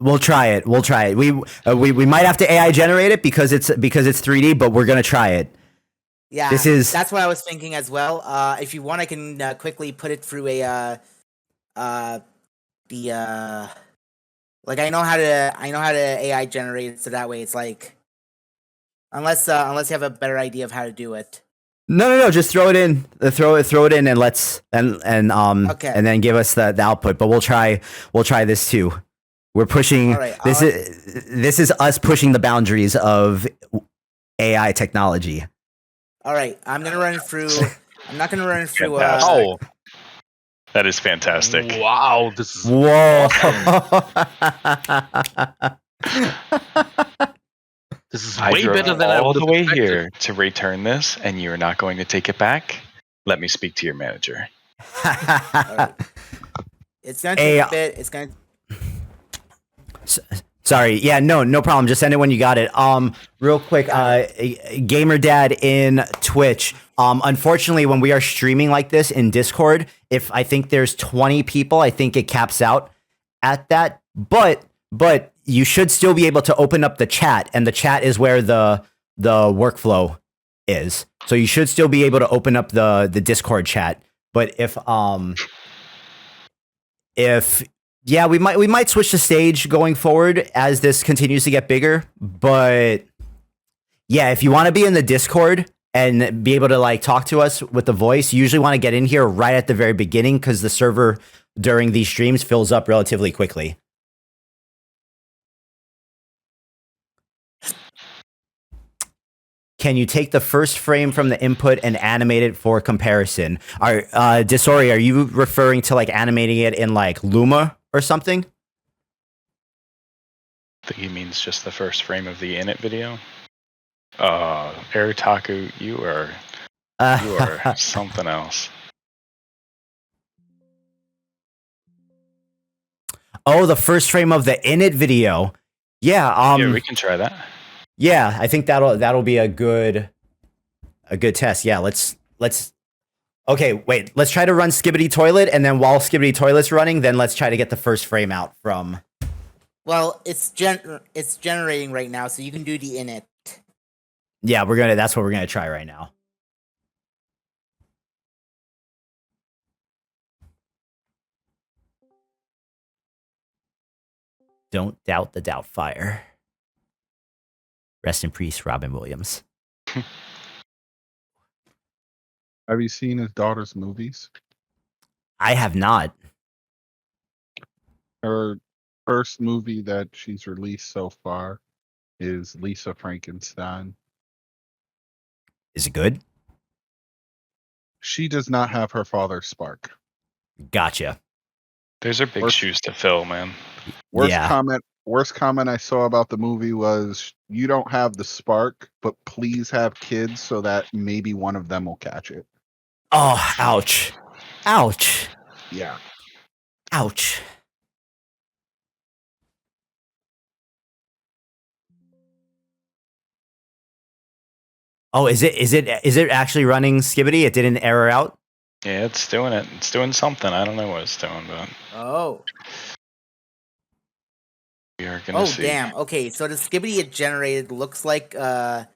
We'll try it. We might have to AI generate it because it's 3D, but we're gonna try it. Yeah, that's what I was thinking as well. If you want, I can quickly put it through I know how to AI generate it, so that way it's like, unless you have a better idea of how to do it. No, just throw it in. Throw it in, and okay. And then give us the output. But we'll try this too. We're pushing. This is us pushing the boundaries of AI technology. All right, I'm gonna run it through. I'm not gonna run it through. That is fantastic. Wow, this is whoa. This is way better than all I the way here to return this, and you're not going to take it back. Let me speak to your manager. Right. It's gonna take a bit. It's gonna. Sorry. Yeah, no problem. Just send it when you got it. Real quick, Gamer Dad in Twitch. Unfortunately, when we are streaming like this in Discord, if I think there's 20 people, I think it caps out at that. But you should still be able to open up the chat, and the chat is where the workflow is. So you should still be able to open up the Discord chat. But if we might switch the stage going forward as this continues to get bigger. But yeah, if you want to be in the Discord and be able to like talk to us with the voice, you usually want to get in here right at the very beginning because the server during these streams fills up relatively quickly. Can you take the first frame from the input and animate it for comparison? Disori, are you referring to like animating it in like Luma or something? I think he means just the first frame of the init video. Airtaku, you are something else. Oh, the first frame of the init video. Yeah. Yeah, we can try that. Yeah, I think that'll be a good test. Yeah, let's. Okay, wait. Let's try to run Skibbity Toilet, and then while Skibbity Toilet's running, then let's try to get the first frame out from. Well, it's generating right now, so you can do the init. Yeah, that's what we're gonna try right now. Don't doubt the Doubtfire. Rest in peace, Robin Williams. Have you seen his daughter's movies? I have not. Her first movie that she's released so far is Lisa Frankenstein. Is it good? She does not have her father's spark. Gotcha. Those are big shoes to fill, man. Worst comment I saw about the movie was, you don't have the spark, but please have kids so that maybe one of them will catch it. Oh, ouch. Ouch. Yeah. Ouch. Oh, is it actually running Skibbity? It didn't error out? Yeah, it's doing it. It's doing something. I don't know what it's doing, but Oh. we are gonna see. Damn. Okay, so the Skibbity it generated looks like I'm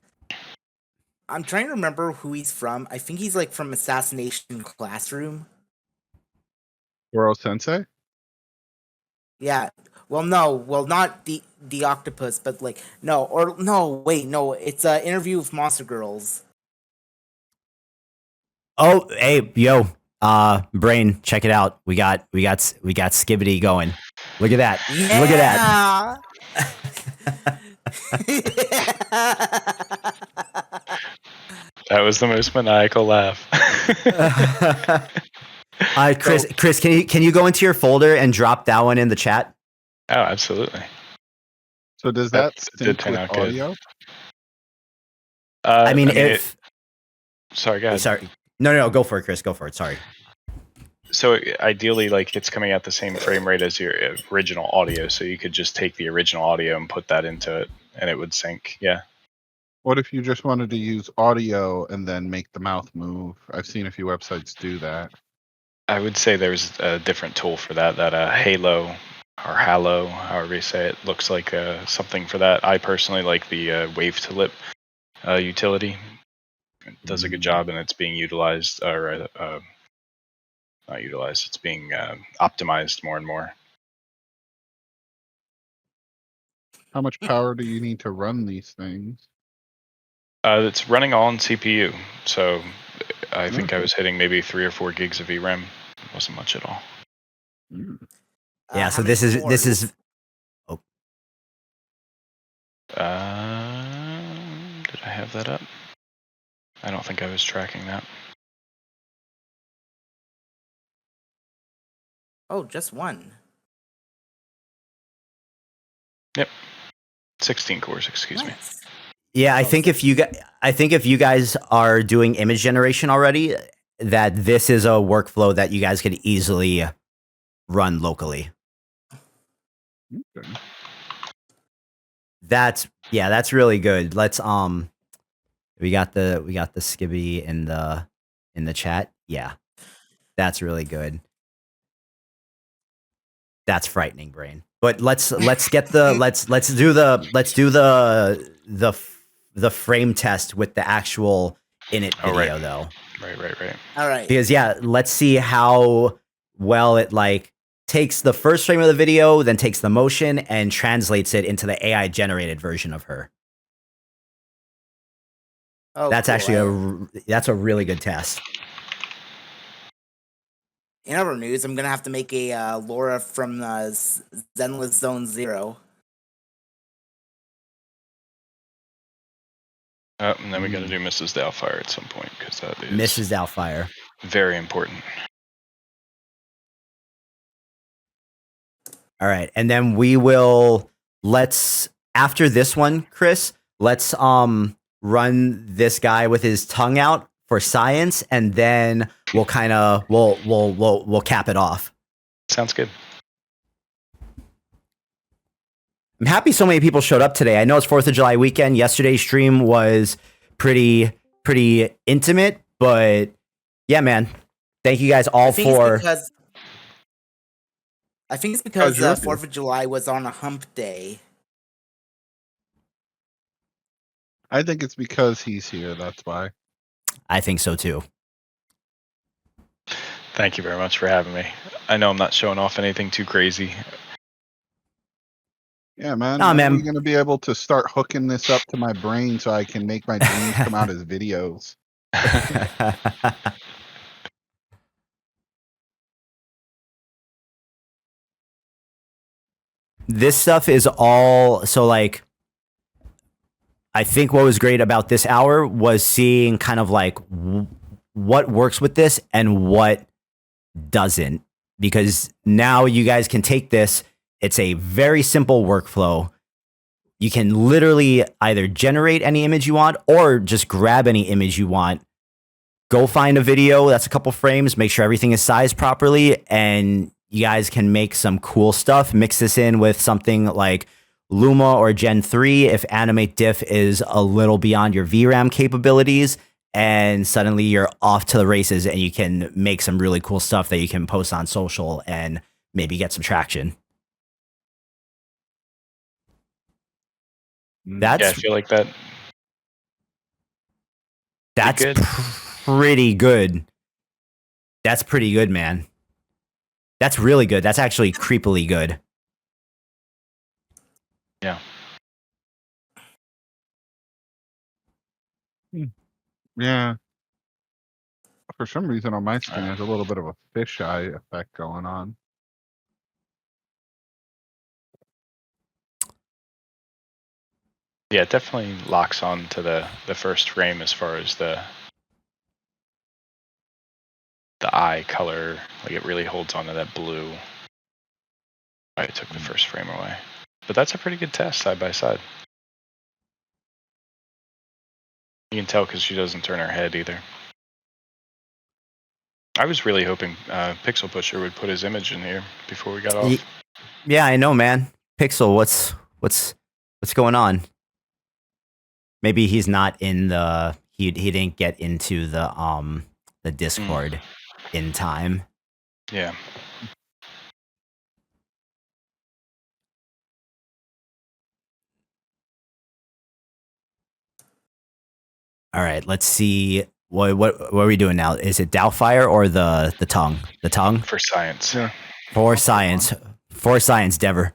trying to remember who he's from. I think he's like from Assassination Classroom. Goro Sensei? Yeah. Well, no. Well, not the octopus, but like no, or no. Wait, no. It's an interview with Monster Girls. Oh, hey, yo, Brain, check it out. We got Skibbity going. Look at that. Yeah. Look at That was the most maniacal laugh. that. Chris, can you go into your folder and drop that one in the chat? Oh, absolutely. So does that did sync turn with out good. audio? I mean, if sorry, go ahead. sorry, no, go for it, Chris. Go for it. Sorry. So ideally, like it's coming at the same frame rate as your original audio, so you could just take the original audio and put that into it, and it would sync. Yeah. What if you just wanted to use audio and then make the mouth move? I've seen a few websites do that. I would say there's a different tool for that. That Halo or Halo, however you say it, looks like something for that. I personally like the Wave to Lip utility. It does a good job, and it's being utilized, or not utilized. It's being optimized more and more. How much power do you need to run these things? It's running all on CPU, so I think I was hitting maybe 3 or 4 gigs of VRAM. It wasn't much at all. Yeah. So how this many is. cores? Did I have that up? I don't think I was tracking that. Oh, just one. Yep, 16 cores. Excuse me. Nice. Yeah, I Oh, think if you guys are doing image generation already, that this is a workflow that you guys could easily run locally. Okay. That's really good. Let's we got the Skibby in the chat. Yeah. That's really good. That's frightening, Brain. But let's get the let's do the frame test with the actual init video though. Right. All right. Because let's see how well it like takes the first frame of the video, then takes the motion and translates it into the AI generated version of her. Oh, That's cool. actually that's a really good test. In other news, I'm gonna have to make a Laura from Zenless Zone Zero. And then we got to do Mrs. Doubtfire at some point, because that is Mrs. Doubtfire. very important. All right, and then we will after this one, Chris, let's run this guy with his tongue out for science, and then we'll kind of we'll cap it off. Sounds good. I'm happy so many people showed up today. I know it's 4th of July weekend. Yesterday's stream was pretty intimate, but yeah, man. Thank you guys all for. I think it's because you're 4th of July was on a hump day. I think it's because he's here. That's why. I think so too. Thank you very much for having me. I know I'm not showing off anything too crazy. Yeah, man. Nah, When man. are we going to be able to start hooking this up to my brain so I can make my dreams come out as videos? This stuff is all so like. I think what was great about this hour was seeing kind of like what works with this and what doesn't, because now you guys can take this. It's a very simple workflow. You can literally either generate any image you want or just grab any image you want, go find a video that's a couple frames, make sure everything is sized properly, and you guys can make some cool stuff. Mix this in with something like Luma or Gen 3 if Animate Diff is a little beyond your VRAM capabilities, and suddenly you're off to the races and you can make some really cool stuff that you can post on social and maybe get some traction. Yeah, I feel like that. That's good. pretty good. That's pretty good, man. That's really good. That's actually creepily good. Yeah. Yeah. For some reason on my screen, there's a little bit of a fisheye effect going on. Yeah, it definitely locks on to the first frame as far as the eye color. Like it really holds on to that blue. I took the first frame away. But that's a pretty good test side by side. You can tell because she doesn't turn her head either. I was really hoping Pixel Pusher would put his image in here before we got off. Yeah, I know, man. Pixel, what's going on? Maybe he's not in the he didn't get into the Discord in time. Yeah. All right, let's see. What are we doing now? Is it Doubtfire or the tongue? The tongue? For science. Yeah. For science. For science, Dever.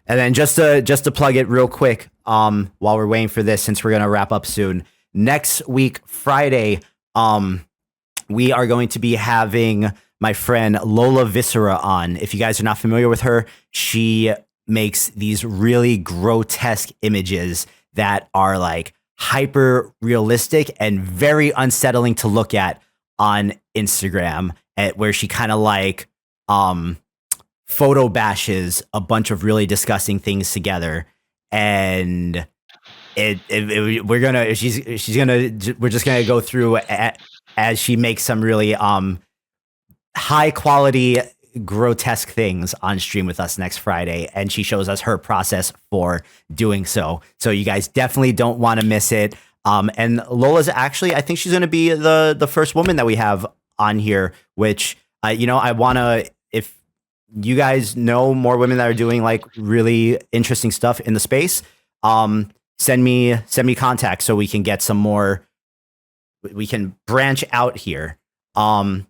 And then just to plug it real quick, while we're waiting for this, since we're gonna wrap up soon. Next week, Friday, we are going to be having my friend Lola Viscera on. If you guys are not familiar with her, she makes these really grotesque images that are like hyper realistic and very unsettling to look at on Instagram, where she kind of like photo bashes a bunch of really disgusting things together, and we're just gonna go through as she makes some really high quality grotesque things on stream with us next Friday, and she shows us her process for doing so. So you guys definitely don't want to miss it. And Lola's actually, I think she's going to be the first woman that we have on here, which I want to, if you guys know more women that are doing like really interesting stuff in the space, send me contact so we can get some more, we can branch out here. And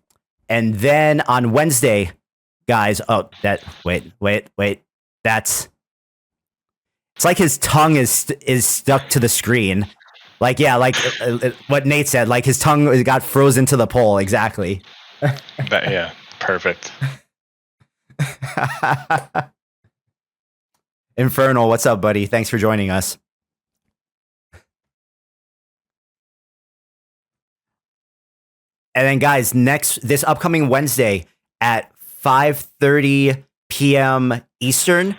then on Wednesday, guys, wait. It's like his tongue is stuck to the screen. Like, yeah, like what Nate said, like his tongue got frozen to the pole. Exactly. Yeah, perfect. Infernal, what's up, buddy? Thanks for joining us. And then, guys, this upcoming Wednesday at 5:30 p.m. Eastern,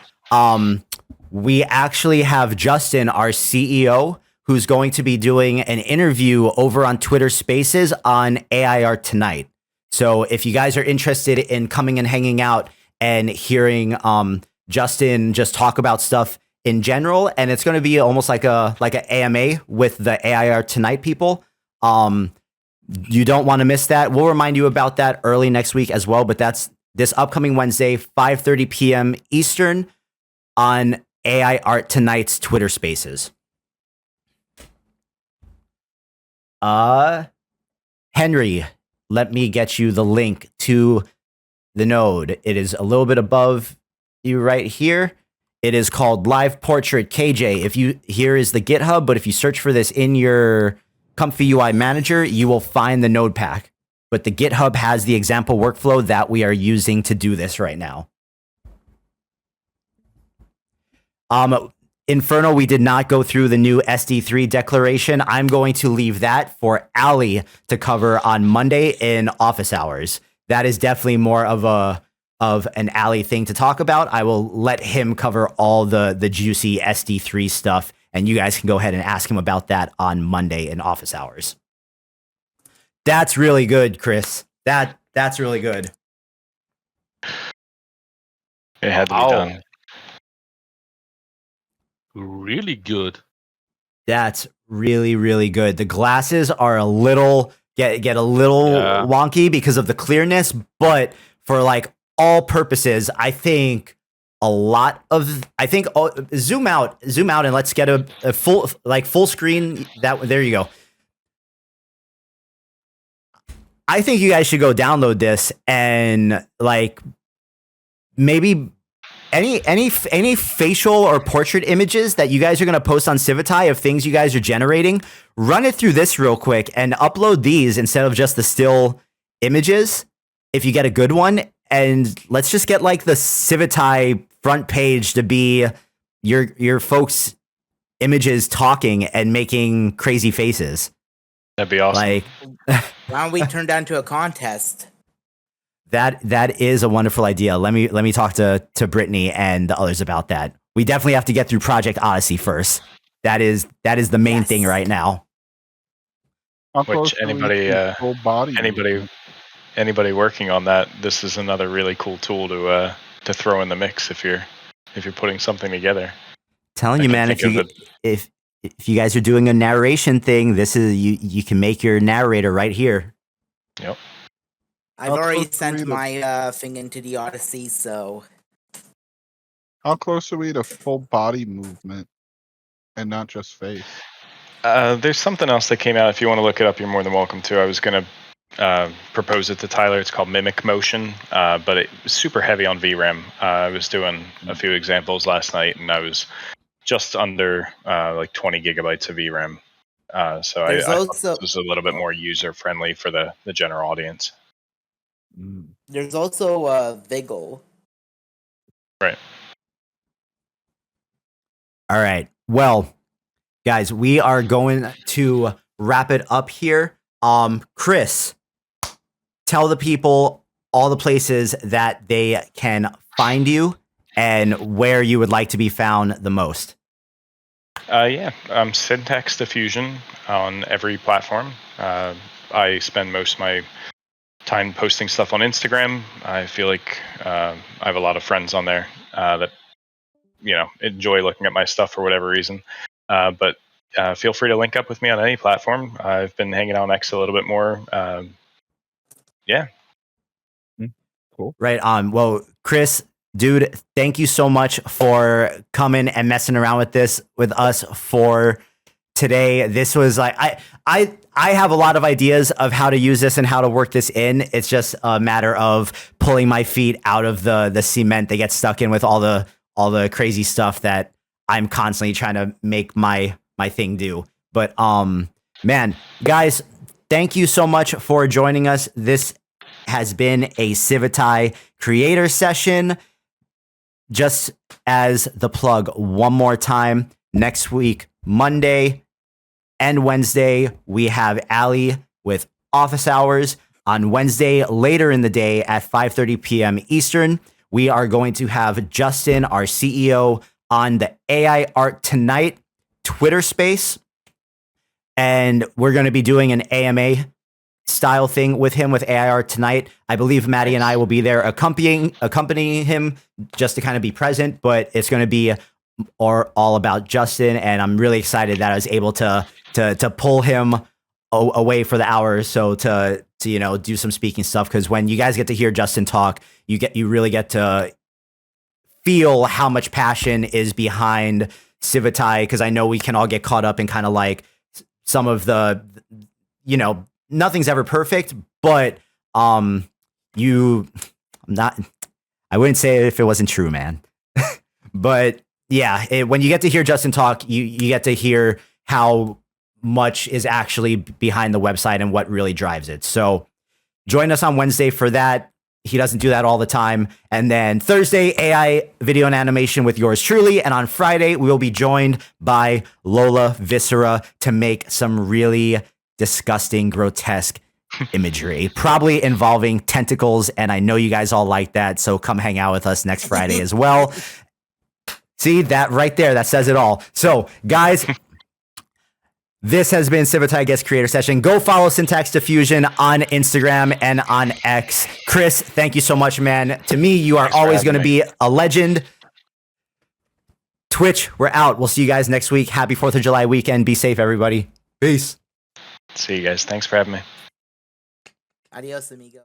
we actually have Justin, our CEO, who's going to be doing an interview over on Twitter Spaces on AI Art Tonight. So if you guys are interested in coming and hanging out and hearing Justin just talk about stuff in general, and it's going to be almost like an AMA with the AI Art Tonight people, you don't want to miss that. We'll remind you about that early next week as well, but that's this upcoming Wednesday, 5:30 p.m. Eastern on AI Art Tonight's Twitter Spaces. Henry, let me get you the link to the node. It is a little bit above you right here. It is called Live Portrait KJ. Here is the GitHub, but if you search for this in your ComfyUI manager, you will find the node pack. But the GitHub has the example workflow that we are using to do this right now. Inferno, we did not go through the new SD3 declaration. I'm going to leave that for Ali to cover on Monday in office hours. That is definitely more of an Ali thing to talk about. I will let him cover all the juicy SD3 stuff and you guys can go ahead and ask him about that on Monday in office hours. That's really good, Chris. That's really good. It had to be done. Really good. That's really, really good. The glasses are a little get a little wonky because of the clearness, but for like all purposes, I think zoom out and let's get a full screen. There you go. I think you guys should go download this and like maybe any facial or portrait images that you guys are going to post on Civitai of things you guys are generating, run it through this real quick and upload these instead of just the still images if you get a good one. And let's just get like the Civitai front page to be your folks' images talking and making crazy faces. That'd be awesome. Like, why don't we turn that into a contest? That is a wonderful idea. Let me talk to Brittany and the others about that. We definitely have to get through Project Odyssey first. That is the main thing right now. Which anybody working on that, this is another really cool tool to throw in the mix if you're putting something together. Telling you, man, if you guys are doing a narration thing, this is you can make your narrator right here. Yep. I've already sent my thing into the Odyssey, so. How close are we to full body movement and not just face? There's something else that came out. If you want to look it up, you're more than welcome to. I was going to propose it to Tyler. It's called Mimic Motion, but it was super heavy on VRAM. I was doing a few examples last night, and I was just under like 20 gigabytes of VRAM. So I thought this was a little bit more user-friendly for the general audience. There's also Vigil. Right. All right. Well, guys, we are going to wrap it up here. Chris, tell the people all the places that they can find you and where you would like to be found the most. I'm SyntaxDiffusion on every platform. I spend most of my time posting stuff on Instagram. I feel like I have a lot of friends on there that enjoy looking at my stuff for whatever reason. But feel free to link up with me on any platform. I've been hanging out on X a little bit more. Cool. Right on. Well, Chris, dude, thank you so much for coming and messing around with us for today. This was like I have a lot of ideas of how to use this and how to work this in. It's just a matter of pulling my feet out of the cement they get stuck in with all the crazy stuff that I'm constantly trying to make my thing do. But man, guys, thank you so much for joining us. This has been a Civitai Creator Session. Just as the plug, one more time, next week, Monday and Wednesday, we have Allie with Office Hours. On Wednesday, later in the day at 5:30 p.m. Eastern, we are going to have Justin, our CEO, on the AI Art Tonight Twitter space. And we're going to be doing an AMA style thing with him with AI Art Tonight. I believe Maddie and I will be there accompanying him just to kind of be present, but it's going to be all about Justin. And I'm really excited that I was able to pull him away for the hour or so to do some speaking stuff. Because when you guys get to hear Justin talk, you really get to feel how much passion is behind Civitai. Because I know we can all get caught up in kind of like some of the, nothing's ever perfect, but I wouldn't say it if it wasn't true, man. But yeah, when you get to hear Justin talk, you get to hear how much is actually behind the website and what really drives it. So join us on Wednesday for that. He doesn't do that all the time. And then Thursday, AI video and animation with yours truly. And on Friday, we will be joined by Lola Viscera to make some really disgusting, grotesque imagery, probably involving tentacles. And I know you guys all like that. So come hang out with us next Friday as well. See that right there? That says it all. So, guys, this has been Civitai Guest Creator Session. Go follow SyntaxDiffusion on Instagram and on X. Chris, thank you so much, man. To me, you are Thanks for always going to having me. be a legend. Twitch, we're out. We'll see you guys next week. Happy 4th of July weekend. Be safe, everybody. Peace. See you guys. Thanks for having me. Adios, amigo.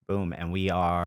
Boom. And we are